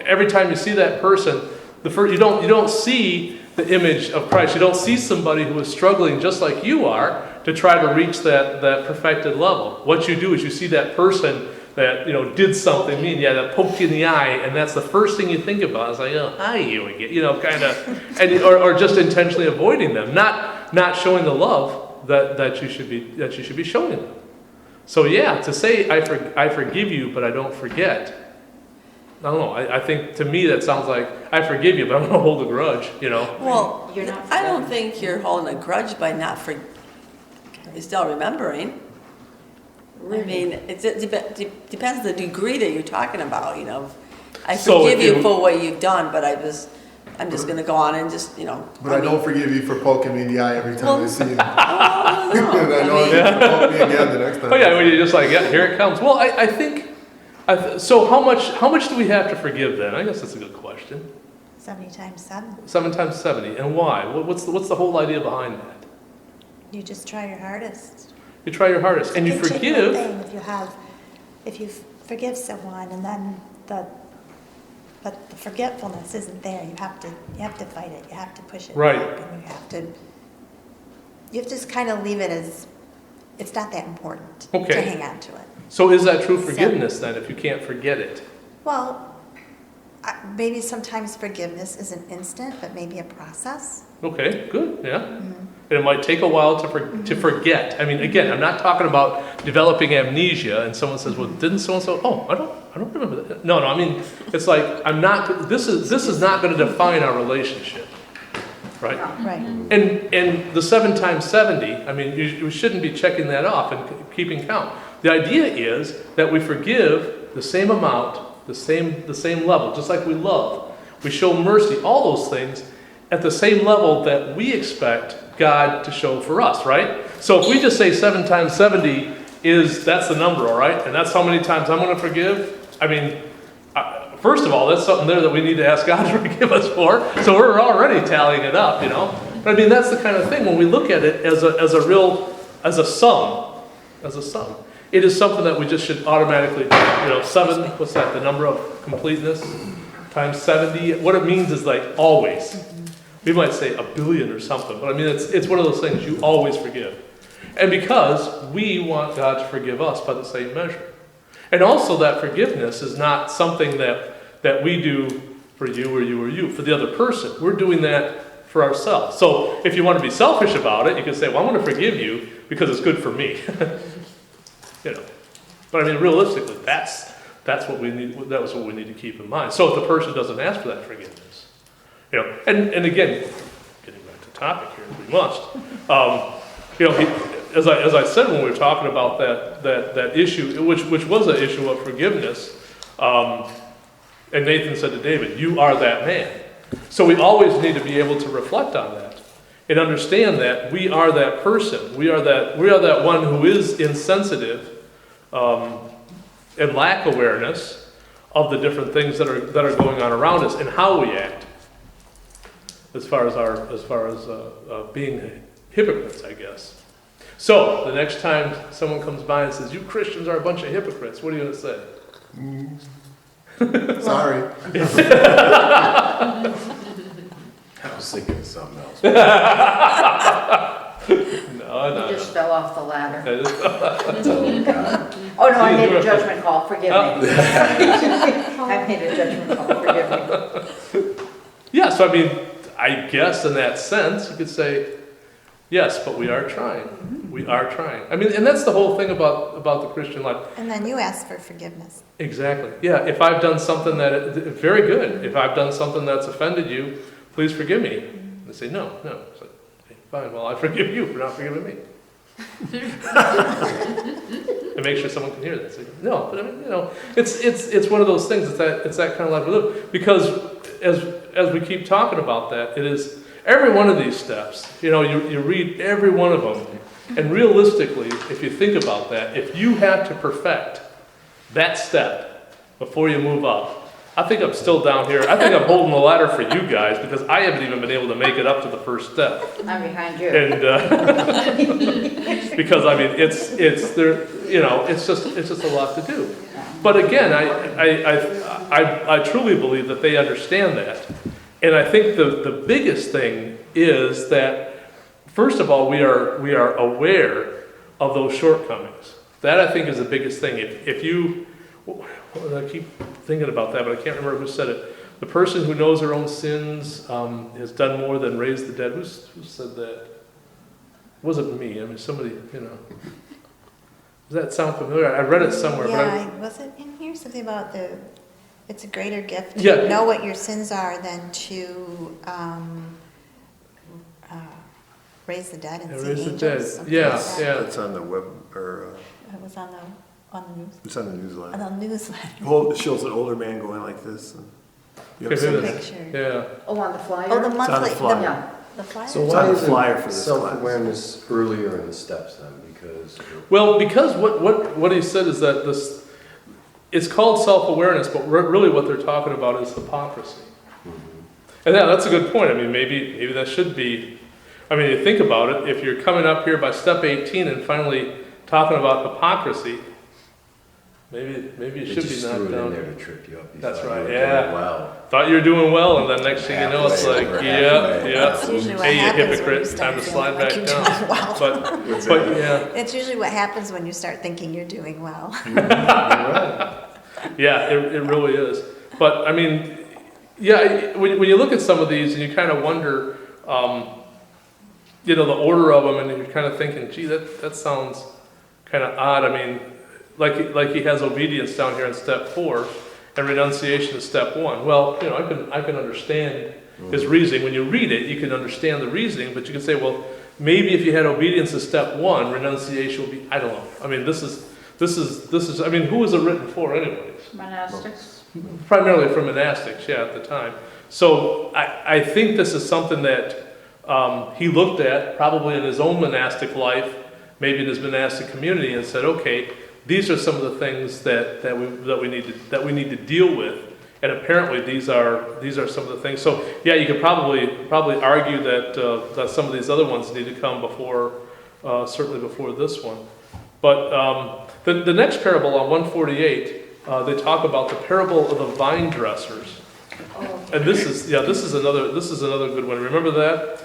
every time you see that person, you don't see the image of Christ. You don't see somebody who is struggling just like you are to try to reach that perfected level. What you do is you see that person that did something mean, that poked you in the eye, and that's the first thing you think about. It's like, hi, you again, kind of, and or just intentionally avoiding them, not showing the love that you should be showing them. So to say I forgive you, but I don't forget. I don't know. I think to me that sounds like I forgive you, but I'm going to hold a grudge. Well, You're not I don't forgetting. think you're holding a grudge by not you're still remembering. I mean, it depends on the degree that you're talking about. I So forgive if you you- for what you've done, but I'm just going to go on and just But I don't forgive you for poking me in the eye every time I Well, see you. No, And I know I mean, you're going to poke me again the next time. Oh yeah, when you're just like, here it comes. Well, I think. So how much do we have to forgive then? I guess that's a good question. 70 times 7. 7 times 70, and why? What's the whole idea behind that? You just try your hardest. You try your hardest, and you It's a continual forgive. thing. If you forgive someone and then but the forgetfulness isn't there, you have to fight it. You have to push it Right. back, and you have to just kind of leave it as it's not that important Okay. to hang on to it. So is that true forgiveness then? If you can't forget it, Well, maybe sometimes forgiveness isn't instant, but maybe a process. okay, good, yeah. And it might take a while to forget. I mean, again, I'm not talking about developing amnesia, and someone says, "Well, didn't so and so?" Oh, I don't remember that. No, I mean, it's like I'm not. This is not going to define our relationship, right? Right. And the 7 times 70, I mean, you shouldn't be checking that off and keeping count. The idea is that we forgive the same amount, the same level, just like we love. We show mercy, all those things, at the same level that we expect God to show for us, right? So if we just say 7 times 70 that's the number, all right? And that's how many times I'm going to forgive. I mean, first of all, that's something there that we need to ask God to forgive us for. So we're already tallying it up, But I mean, that's the kind of thing when we look at it as a sum. It is something that we just should automatically do. 7, what's that? The number of completeness times 70. What it means is like always. We might say a billion or something, but I mean, it's one of those things you always forgive. And because we want God to forgive us by the same measure. And also that forgiveness is not something that we do for you or you or you, for the other person. We're doing that for ourselves. So if you want to be selfish about it, you can say, well, I'm going to forgive you because it's good for me. But I mean, realistically, that's what we need. That was what we need to keep in mind. So if the person doesn't ask for that forgiveness, and again, getting back to topic here, we must. as I said when we were talking about that issue, which was an issue of forgiveness, and Nathan said to David, "You are that man." So we always need to be able to reflect on that and understand that we are that person. We are that one who is insensitive and lack awareness of the different things that are going on around us and how we act, as far as being hypocrites, I guess. So the next time someone comes by and says, "You Christians are a bunch of hypocrites," what are you going to say? Sorry. I was thinking of something else. No. You just fell off the ladder. Oh, God. Oh, no, I made a judgment call, forgive me. I made a judgment call, forgive me. Yeah, so I mean, I guess in that sense, you could say, yes, but we are trying. We are trying. I mean, and that's the whole thing about the Christian life. And then you ask for forgiveness. Exactly. Yeah, if I've done something very good. If I've done something that's offended you, please forgive me. They say, no. It's like, okay, fine, well, I forgive you for not forgiving me. And make sure someone can hear that. Say, no, but I mean, it's one of those things. It's that kind of life we live. Because as we keep talking about that, it is every one of these steps. You read every one of them, and realistically, if you think about that, if you had to perfect that step before you move up, I think I'm still down here. I think I'm holding the ladder for you guys because I haven't even been able to make it up to the first step. I'm behind you. And because I mean, it's there. It's just a lot to do. But again, I truly believe that they understand that, and I think the biggest thing is that first of all we are aware of those shortcomings. That I think is the biggest thing. If you, I keep thinking about that, but I can't remember who said it. The person who knows their own sins has done more than raise the dead. Who said that? It wasn't me. I mean, somebody, Does that sound familiar? I read it somewhere. Was it in here? Something about it's a greater gift to Yeah. know what your sins are than to raise the dead and see Raise the angels. dead. something Yeah, like that. yeah. It's on the web, or It was on the news. it's on the On newsletter. the newsletter. It shows an older man going like this. And you Okay, ever seen maybe that? Picture. Yeah. Oh, on the flyer? Oh, the on the monthly, flyer. Yeah. the flyer? So It's why on the isn't flyer for this class. self-awareness earlier in the steps then? Because Well, because what he said is that it's called self-awareness, but really what they're talking about is hypocrisy. And that's a good point. I mean, maybe that should be. I mean, you think about it. If you're coming up here by step 18 and finally talking about hypocrisy, maybe you they should be just knocked threw it in down. there to trip you up. You That's thought right, you were yeah. doing well. Thought you were doing well, and then next thing you know, it's Halfway, like, we're yeah. halfway. That's usually what Hey, you happens when you hypocrite! start Time to feeling slide like back you're down. doing well. But yeah. It's usually what happens when you start thinking you're doing well. Yeah, it really is. But I mean, yeah, when you look at some of these and you kind of wonder, the order of them, and you're kind of thinking, gee, that sounds kind of odd. I mean, like he has obedience down here in step 4, and renunciation is step 1. Well, I can understand his reasoning. When you read it, you can understand the reasoning, but you can say, well, maybe if you had obedience as step 1, renunciation will be. I don't know. I mean, this is. I mean, who was it written for, anyways? Monastics? Primarily for monastics, yeah, at the time. So I think this is something that he looked at probably in his own monastic life, maybe in his monastic community, and said, okay, these are some of the things that we need to deal with, and apparently these are some of the things. So yeah, you could probably argue that some of these other ones need to come before, certainly before this one. But the next parable on 148. They talk about the parable of the vine dressers, and this is another good one. Remember that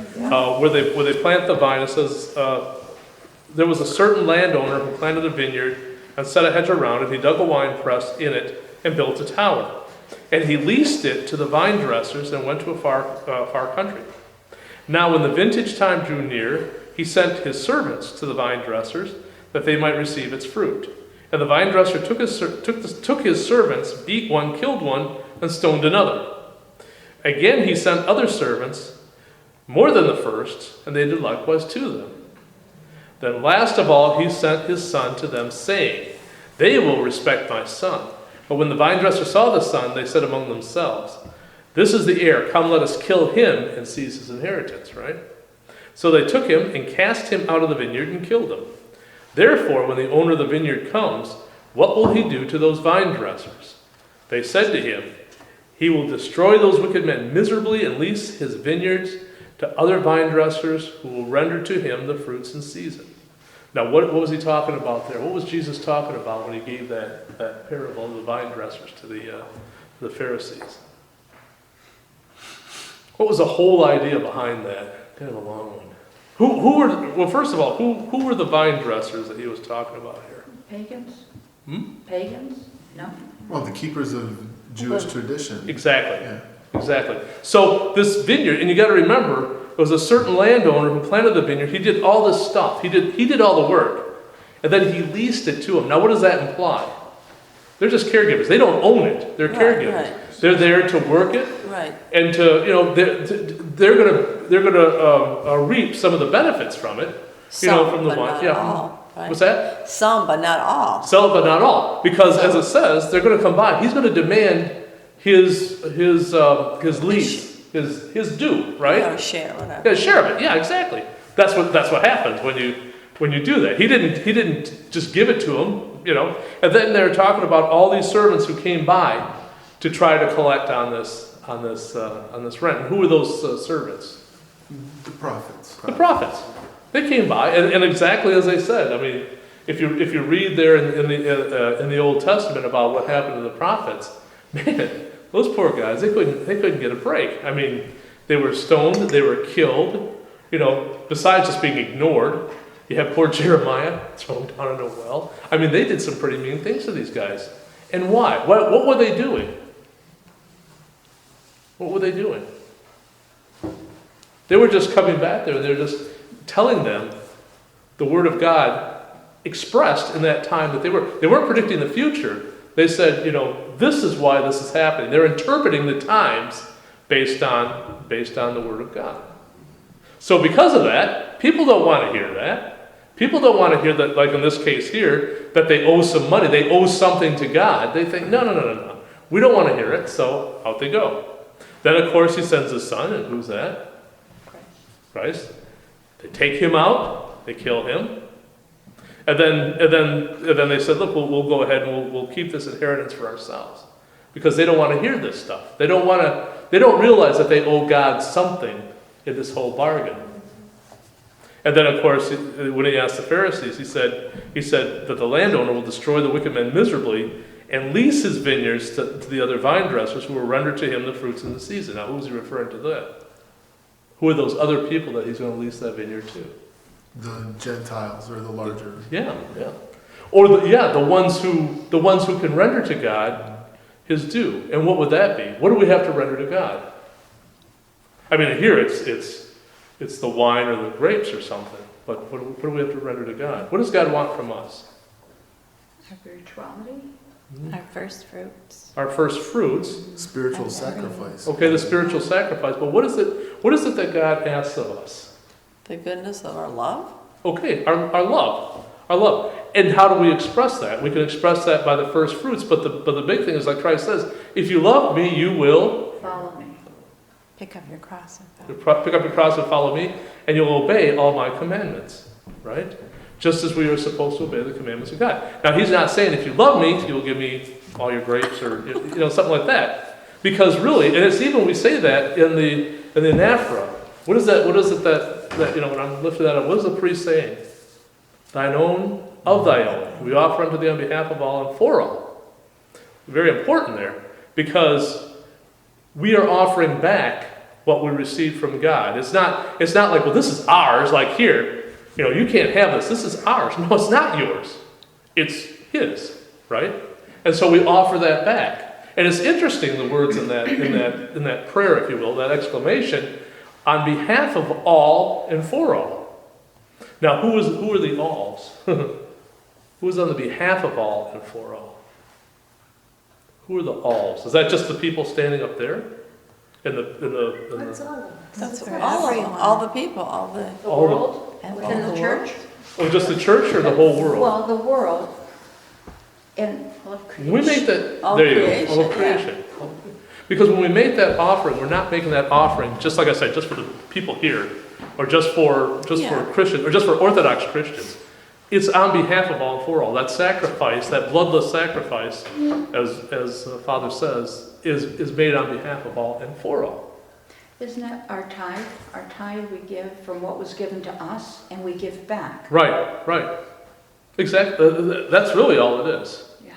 where they plant the vine. It says there was a certain landowner who planted a vineyard and set a hedge around it. He dug a wine press in it and built a tower, and he leased it to the vine dressers and went to a far country. Now, when the vintage time drew near, he sent his servants to the vine dressers that they might receive its fruit. And the vine dresser took his servants, beat one, killed one, and stoned another. Again he sent other servants, more than the first, and they did likewise to them. Then last of all, he sent his son to them, saying, they will respect my son. But when the vine dressers saw the son, they said among themselves, this is the heir. Come, let us kill him and seize his inheritance, right? So they took him and cast him out of the vineyard and killed him. Therefore, when the owner of the vineyard comes, what will he do to those vine dressers? They said to him, he will destroy those wicked men miserably and lease his vineyards to other vine dressers who will render to him the fruits in season. Now, what was he talking about there? What was Jesus talking about when he gave that parable of the vine dressers to the Pharisees? What was the whole idea behind that? Kind of a long one. Well, first of all, who were the vine dressers that he was talking about here? Pagans? Hmm? Pagans? No? Well, the keepers of Jewish tradition. Exactly. Yeah. Exactly. So this vineyard, and you got to remember, it was a certain landowner who planted the vineyard. He did all this stuff. He did all the work, and then he leased it to him. What does that imply? They're just caregivers. They don't own it. They're caregivers. Right. They're there to work it Right. and to they're gonna reap some of the benefits from it. Some, From the but wine. not Yeah. all. Right? What's that? Some, but not all. Sell it, but not all, because as it says, they're going to come by. He's going to demand his lease, his due, right? Or share, whatever. Yeah, share of it. Yeah, exactly. That's what happens when you do that. He didn't just give it to him, And then they're talking about all these servants who came by to try to collect on this rent. And who were those servants? The prophets. The prophets. They came by, and exactly as they said. I mean, if you read there in the Old Testament about what happened to the prophets, man, those poor guys, they couldn't get a break. I mean, they were stoned, they were killed. Besides just being ignored, you have poor Jeremiah thrown down in a well. I mean, they did some pretty mean things to these guys. And why? What were they doing? What were they doing? They were just coming back there, and they're just telling them the word of God expressed in that time that they weren't predicting the future. They said, this is why this is happening. They're interpreting the times based on the word of God. So because of that, people don't want to hear that. People don't want to hear that, like in this case here, that they owe some money. They owe something to God. They think, no. We don't want to hear it, so out they go. Then, of course, he sends his son, and who's that? Christ. They take him out, they kill him, and then they said, look, we'll go ahead and we'll keep this inheritance for ourselves, because they don't want to hear this stuff. They don't realize that they owe God something in this whole bargain. And then, of course, when he asked the Pharisees, he said that the landowner will destroy the wicked men miserably and lease his vineyards to the other vine dressers who will render to him the fruits in the season. Now, who's he referring to that? Who are those other people that he's going to lease that vineyard to? The Gentiles or the larger. Yeah. Or the ones who can render to God his due. And what would that be? What do we have to render to God? I mean, here it's the wine or the grapes or something. But what do we have to render to God? What does God want from us? Spirituality? Our first fruits. Our first fruits. Spiritual sacrifice. Okay, the spiritual sacrifice. But what is it that God asks of us? The goodness of our love. Okay, our love. Our love. And how do we express that? We can express that by the first fruits, but the big thing is, like Christ says, if you love me, you will Follow me. Pick up your cross and follow. pick up your cross and follow me, and you'll obey all my commandments, right? Just as we are supposed to obey the commandments of God. Now, he's not saying if you love me, you'll give me all your grapes or something like that. Because really, and it's even, we say that in the anaphora. What is that? What is it that when I'm lifting that up, what is the priest saying? Thine own of thy own. We offer unto thee on behalf of all and for all. Very important there, because we are offering back what we received from God. It's not like, well, this is ours, like here. You can't have this. This is ours. No, it's not yours. It's his, right? And so we offer that back. And it's interesting, the words in that prayer, if you will, that exclamation, on behalf of all and for all. Now, who are the alls? Who is on the behalf of all and for all? Who are the alls? Is that just the people standing up there? That's For all of them, everyone. all the people, all the. The world? And Within all the the church? Or just the church or the whole world? Well, the world and all of creation. We make that, All there you go, creation, all of creation. Because when we make that offering, we're not making that offering, just like I said, just for the people here, or just for Yeah. Christians, or just for Orthodox Christians. It's on behalf of all and for all. That sacrifice, that bloodless sacrifice, as Father says, is made on behalf of all and for all. Isn't that our tithe? Our tithe we give from what was given to us, and we give back. Right. Exactly. That's really all it is. Yeah.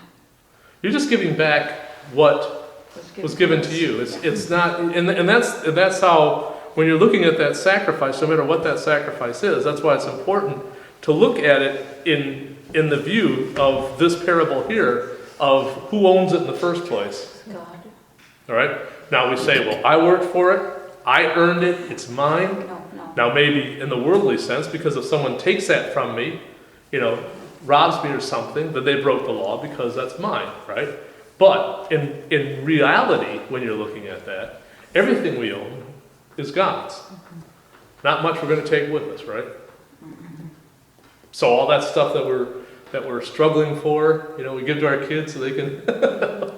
You're just giving back what was given to you. It's not, and that's how, when you're looking at that sacrifice, no matter what that sacrifice is, that's why it's important to look at it in the view of this parable here of who owns it in the first place. God. All right? Now we say, well, I worked for it, I earned it, it's mine. No. Now maybe in the worldly sense, because if someone takes that from me, robs me or something, then they broke the law because that's mine, right? But in reality, when you're looking at that, everything we own is God's. Not much we're going to take with us, right? So all that stuff that we're struggling for, we give to our kids so they can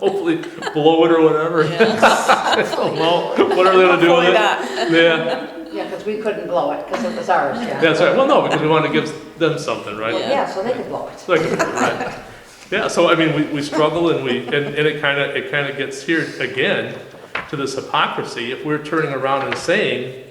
hopefully blow it or whatever. I don't know. What are they going to do with it? Yeah, Yeah, because we couldn't blow it, because it was ours, yeah. that's right. Well, no, because we want to give them something, right? Well, yeah, so they could blow it. Right. Yeah, so I mean, we struggle and it kind of gets here again to this hypocrisy. If we're turning around and saying,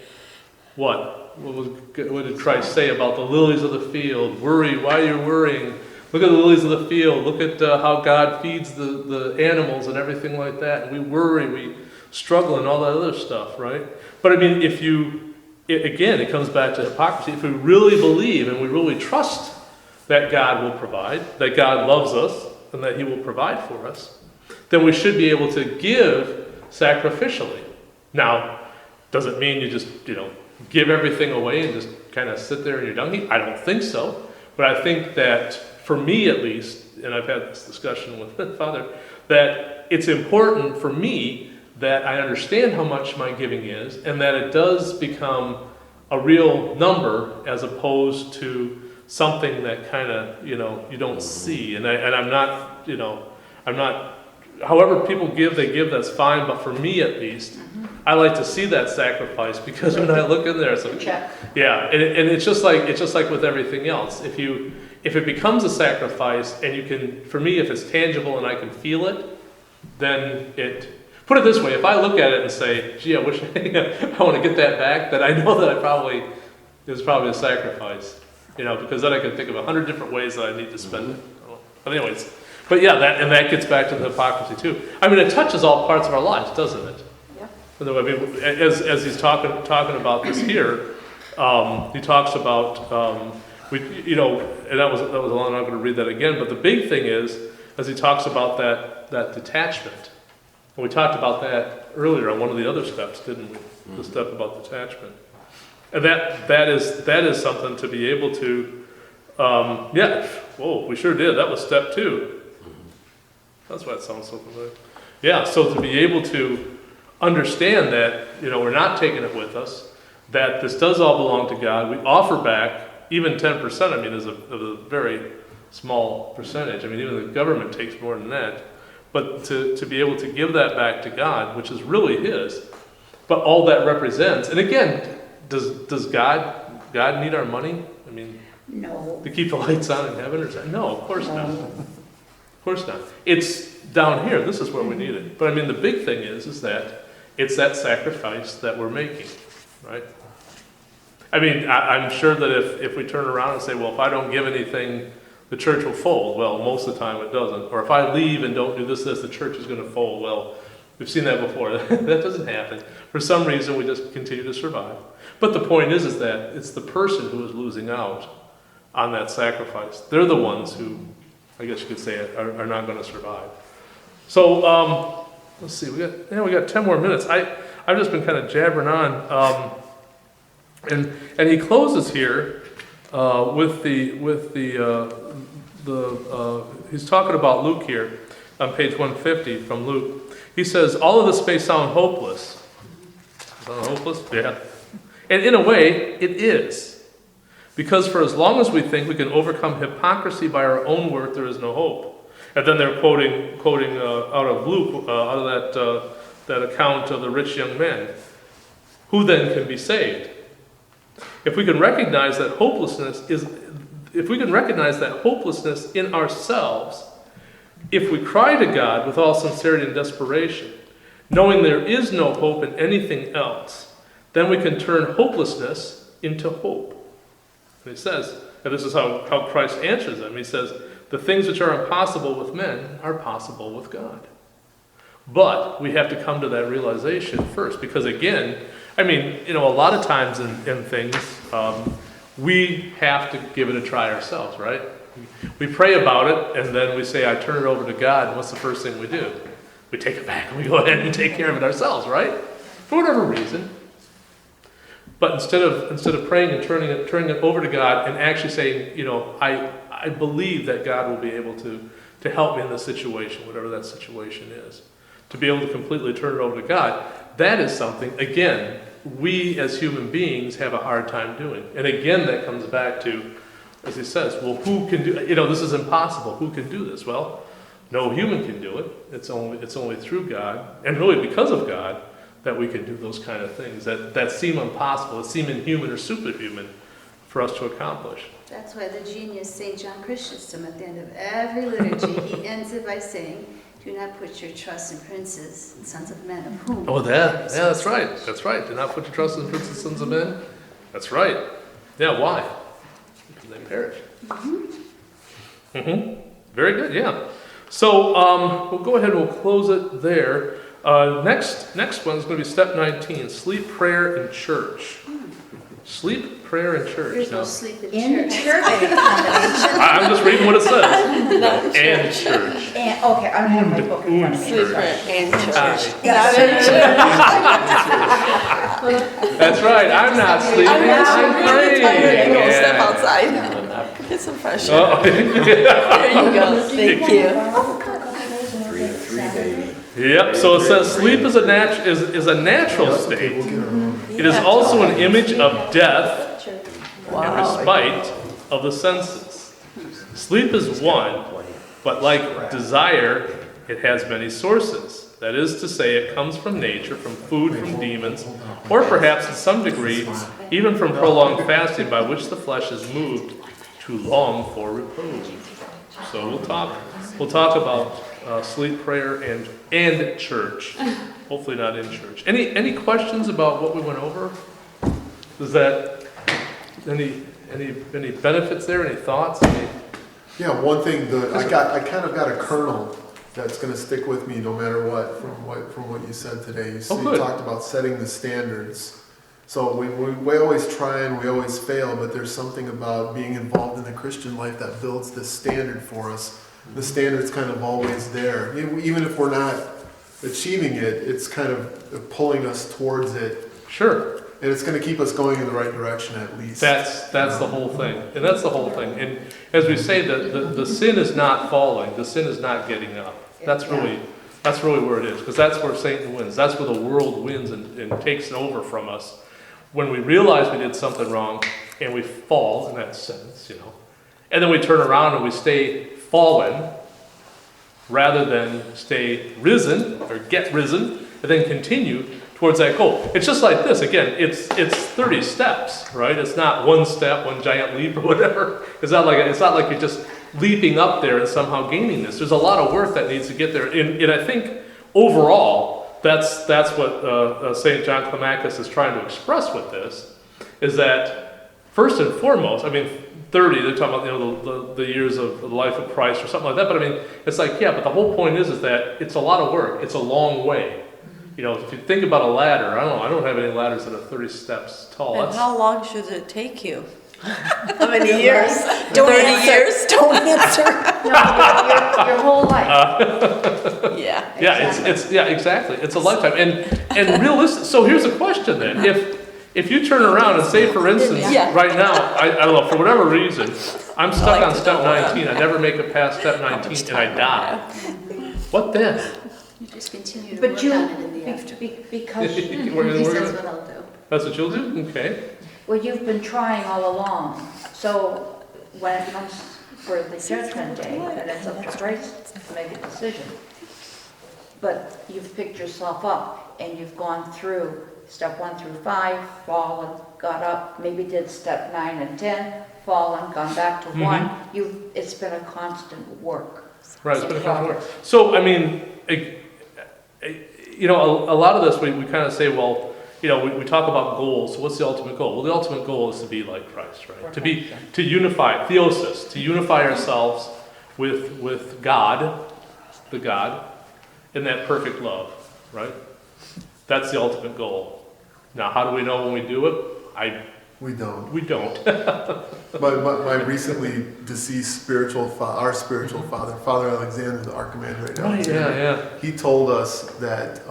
what did Christ say about the lilies of the field? Worry, why are you worrying? Look at the lilies of the field. Look at how God feeds the animals and everything like that. And we worry, we struggle and all that other stuff, right? But I mean, it comes back to hypocrisy. If we really believe and we really trust that God will provide, that God loves us, and that He will provide for us, then we should be able to give sacrificially. Now, does it mean you just, give everything away and just kind of sit there in your dung heap? I don't think so. But I think that, for me at least, and I've had this discussion with Father, that it's important for me that I understand how much my giving is, and that it does become a real number as opposed to something that kind of, you don't see. And I'm not, however people give, they give, that's fine. But for me at least, I like to see that sacrifice, because when I look in there, it's like, Check. yeah, and it's just like with everything else. If it becomes a sacrifice, and you can, for me, if it's tangible and I can feel it, then put it this way, if I look at it and say, gee, I wish I want to get that back, then I know that it was probably a sacrifice, because then I can think of 100 different ways that I need to spend it. But anyways, but yeah, that gets back to the hypocrisy too. I mean, it touches all parts of our lives, doesn't it? I mean, as he's talking about this here, he talks about and that was a long. I'm not going to read that again. But the big thing is, as he talks about that detachment, and we talked about that earlier on one of the other steps, didn't we? The step about detachment, and that is something to be able to, we sure did. That was step 2. That's why it sounds so familiar. Yeah, so to be able to understand that, we're not taking it with us, that this does all belong to God. We offer back, even 10%, I mean, is a very small percentage. I mean, even the government takes more than that. But to be able to give that back to God, which is really His, but all that represents, and again, does God need our money? I mean, No. to keep the lights on in heaven? No, of course not. Of course not. It's down here. This is where we need it. But I mean, the big thing is that it's that sacrifice that we're making, right? I mean, I'm sure that if we turn around and say, well, if I don't give anything, the church will fold. Well, most of the time it doesn't. Or if I leave and don't do this, the church is going to fold. Well, we've seen that before. That doesn't happen. For some reason, we just continue to survive. But the point is that it's the person who is losing out on that sacrifice. They're the ones who, I guess you could say, are not going to survive. So, let's see. We got 10 more minutes. I've just been kind of jabbering on, and he closes here with he's talking about Luke here on page 150 from Luke. He says, all of this may sound hopeless. Sound hopeless? Yeah. And in a way, it is. Because for as long as we think we can overcome hypocrisy by our own work, there is no hope. And then they're quoting out of Luke, out of that account of the rich young man. Who then can be saved? If we can recognize that hopelessness in ourselves, if we cry to God with all sincerity and desperation, knowing there is no hope in anything else, then we can turn hopelessness into hope. And he says, and this is how Christ answers them, he says, the things which are impossible with men are possible with God. But we have to come to that realization first, because again, I mean, a lot of times in things, we have to give it a try ourselves, right? We pray about it, and then we say, I turn it over to God, and what's the first thing we do? We take it back, and we go ahead and take care of it ourselves, right? For whatever reason. But instead of praying and turning it over to God and actually saying, I believe that God will be able to help me in this situation, whatever that situation is. To be able to completely turn it over to God, that is something, again, we as human beings have a hard time doing. And again, that comes back to, as he says, well, who can do, this is impossible. Who can do this? Well, no human can do it. It's only through God, and really because of God, that we can do those kind of things that seem impossible, that seem inhuman or superhuman for us to accomplish. That's why the genius St. John Chrysostom at the end of every liturgy, he ends it by saying, do not put your trust in princes and sons of men, of whom. Oh, that's right. That's right. Do not put your trust in princes and sons of men. That's right. Yeah, why? Because they perish. Very good, yeah. So we'll go ahead and we'll close it there. Next one is going to be step 19, sleep, prayer, in church. Sleep, prayer, and church. There's Now, no sleep In church. church. I'm just reading what it says. And church. And, okay, I don't have my book in front of me. Church. And church. Not in church. That's right. I'm not sleeping. I'm praying. Go step Yeah. outside. Get some fresh air. Oh. There you go. Thank you. 3 baby. Yep. So it says sleep is a natural state. It is also an image of death and Wow. respite of the senses. Sleep is one, but like desire, it has many sources. That is to say, it comes from nature, from food, from demons, or perhaps in some degree, even from prolonged fasting by which the flesh is moved to long for repose. So we'll talk about sleep, prayer, and church. Hopefully not in church. Any questions about what we went over? Is that any benefits there? Any thoughts? Yeah, one thing that I kind of got a kernel that's going to stick with me no matter what from what you said today. You talked about setting the standards. So we always try and we always fail, but there's something about being involved in the Christian life that builds this standard for us. The standard's kind of always there. Even if we're not achieving it, it's kind of pulling us towards it. Sure. And it's going to keep us going in the right direction at least. That's the whole thing. And that's the whole thing. And as we say, the sin is not falling. The sin is not getting up. That's really where it is. Because that's where Satan wins. That's where the world wins and takes it over from us. When we realize we did something wrong and we fall in that sense, and then we turn around and we stay fallen rather than stay risen or get risen and then continue towards that goal. It's just like this. Again, it's 30 steps, right? It's not one step, one giant leap or whatever. It's not like you're just leaping up there and somehow gaining this. There's a lot of work that needs to get there. And I think overall, that's what St. John Climacus is trying to express with this, is that first and foremost, 30, they're talking about the years of the life of Christ or something like that, but it's like, yeah, but the whole point is that it's a lot of work. It's a long way. If you think about a ladder, I don't have any ladders that are 30 steps tall. And how long should it take you? How many years? Don't 30 answer. years? Don't answer. No, your whole life. Yeah. Yeah, exactly. It's a lifetime. And realistic. So here's a question then. If you turn around and say, for instance, Yeah. right now, I don't know, for whatever reason, I'm stuck on step 19. I never make it past step 19 and I die. What then? You just continue to But work you, on it in the afternoon. because We're At least gonna- that's what I'll do. That's what you'll do? Okay. Well, you've been trying all along, so when it comes for the judgment day, then it's up to Christ to make a decision. But you've picked yourself up and you've gone through step 1 through 5, fallen, got up, maybe did step 9 and 10, fallen, gone back to 1. It's been a constant work. Right, it's been a constant work. So, I mean, you know, a lot of this, we kind of say, well, you know, we talk about goals. So what's the ultimate goal? Well, the ultimate goal is to be like Christ, right? To unify, theosis, to unify ourselves with God, the God, in that perfect love, right? That's the ultimate goal. Now, how do we know when we do it? We don't. We don't. My recently deceased our spiritual father, Father Alexander, the Archimandrite Right, Alexander, yeah. he told us that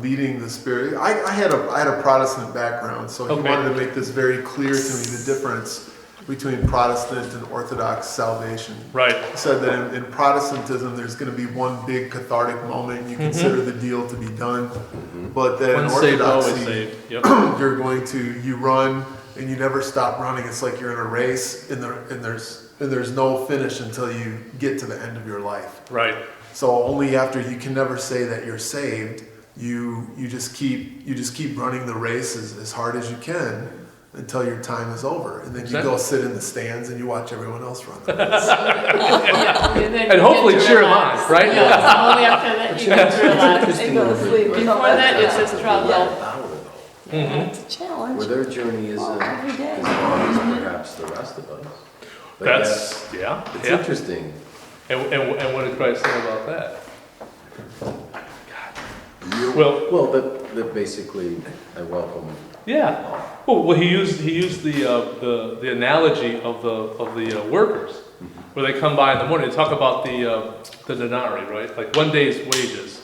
leading the spirit. I had a Protestant background, so he Okay. wanted to make this very clear to me, the difference between Protestant and Orthodox salvation. Right. He said that in Protestantism, there's going to be one big cathartic moment, and you consider the deal to be done. But then in Once saved, always Orthodoxy, saved. Yep. you run and you never stop running. It's like you're in a race, and there's no finish until you get to the end of your life. Right. So only after, you can never say that you're saved. You just keep running the race as hard as you can until your time is over, and then you go sit in the stands and you watch everyone else run the race. And hopefully cheer them on, right? Yeah, only after that you can relax. Interesting Before that, it's just struggle. It's a challenge. Where their journey is Every day. as long as perhaps the rest of us. But That's, it's yeah. interesting. And what did Christ say about that? Well, that basically I welcome. yeah. Well, he used the analogy of the workers, where they come by in the morning. They talk about the denarii, right? Like 1 day's wages.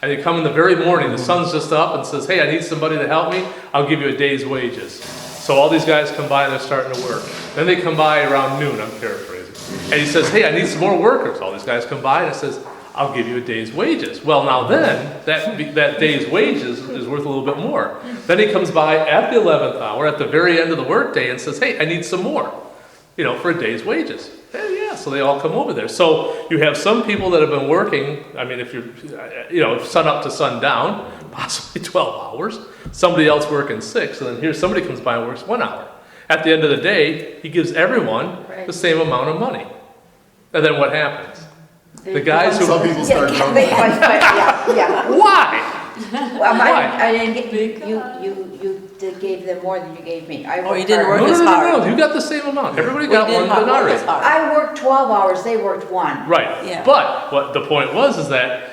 And they come in the very morning, the sun's just up, and says, hey, I need somebody to help me. I'll give you a day's wages. So all these guys come by and they're starting to work. Then they come by around noon, I'm paraphrasing. And he says, hey, I need some more workers. All these guys come by and it says, I'll give you a day's wages. Well, now then, that day's wages is worth a little bit more. Then he comes by at the 11th hour, at the very end of the workday, and says, hey, I need some more, for a day's wages. Yeah, so they all come over there. So you have some people that have been working, I mean, if you're, sun up to sundown, possibly 12 hours. Somebody else working 6, and then here somebody comes by and works 1 hour. At the end of the day, he gives everyone the same amount of money. And then what happens? The guys who... Some people start Yeah, grumbling. yeah. Why? Well, Why? I didn't get, you gave them more than you gave me. I Oh, you worked didn't hard. work as hard. No, you got the same amount. Everybody We got did one not work denarii. as hard. I worked 12 hours, they worked 1. Right. Yeah. But what the point was is that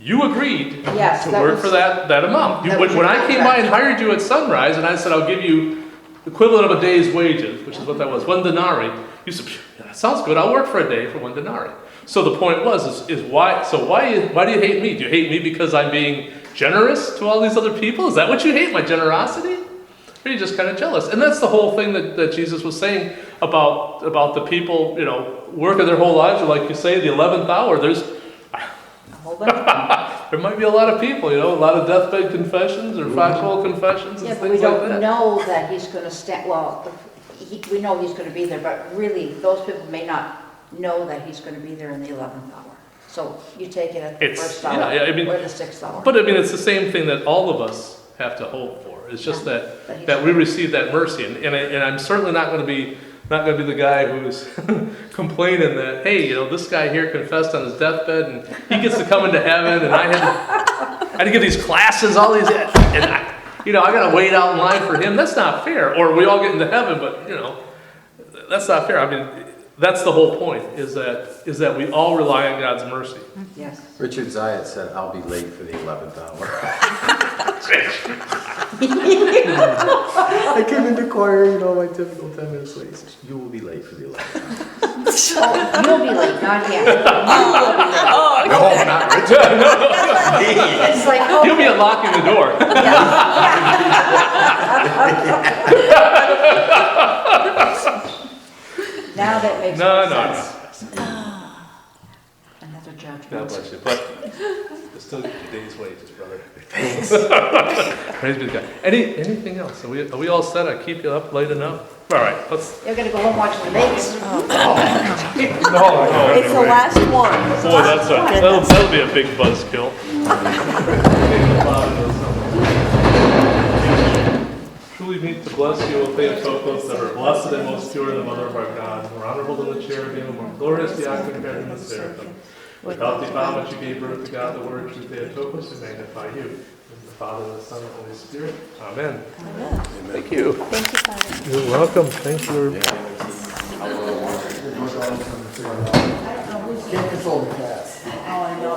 you agreed Yes, to that work was- for that amount. that was When your I came by contract. and hired you at Sunrise and I said, I'll give you the equivalent of a day's wages, which is what that was, 1 denarii, you said, that sounds good, I'll work for a day for 1 denarii. So the point was, is why do you hate me? Do you hate me because I'm being generous to all these other people? Is that what you hate, my generosity? Or are you just kind of jealous? And that's the whole thing that Jesus was saying about the people, working their whole lives, or like you say, the 11th hour, Hold on. there might be a lot of people, a lot of deathbed confessions or foxhole confessions Yeah, and but we things like don't that. know that he's going to stand, we know he's going to be there, but really, those people may not know that he's going to be there in the 11th hour. So you take it at the It's- first hour yeah, I mean- or the 6th hour. But I mean, it's the same thing that all of us have to hope for. It's just that we receive that mercy, and I'm certainly not going to be the guy who's complaining that, hey, this guy here confessed on his deathbed and he gets to come into heaven, and I had to give these classes, all these, and I got to wait out in line for him. That's not fair. Or we all get into heaven, but that's not fair. I mean, that's the whole point. Is that we all rely on God's mercy. Yes. Richard Zayat said, I'll be late for the 11th hour. I came into choir, my typical 10 minutes late. He says, you will be late for the 11th hour. Oh, you'll be late, not him. No, not Richard. It's like, You'll be unlocking the door. now that makes No. sense. Another judgment. God bless you. But You still get your day's wages, brother. Thanks. Praise be to God. Anything else? Are we all set? I keep you up late enough? All right, let's. You're gonna go home watching the Vegas. No, It's the last one. Boy, that'll be a big buzzkill. Truly meet to bless you, O Theotokos, that are blessed and most pure, the Mother of our God, more honorable than the cherubim, more glorious beyond compare than the seraphim. Without the bound which you gave birth to God, the Word, true Theotokos, we magnify you. In the Father, the Son, and the Holy Spirit. Amen. Thank you. Thank you, Father. You're welcome. Thank you. Can't control the cats. Oh, I know.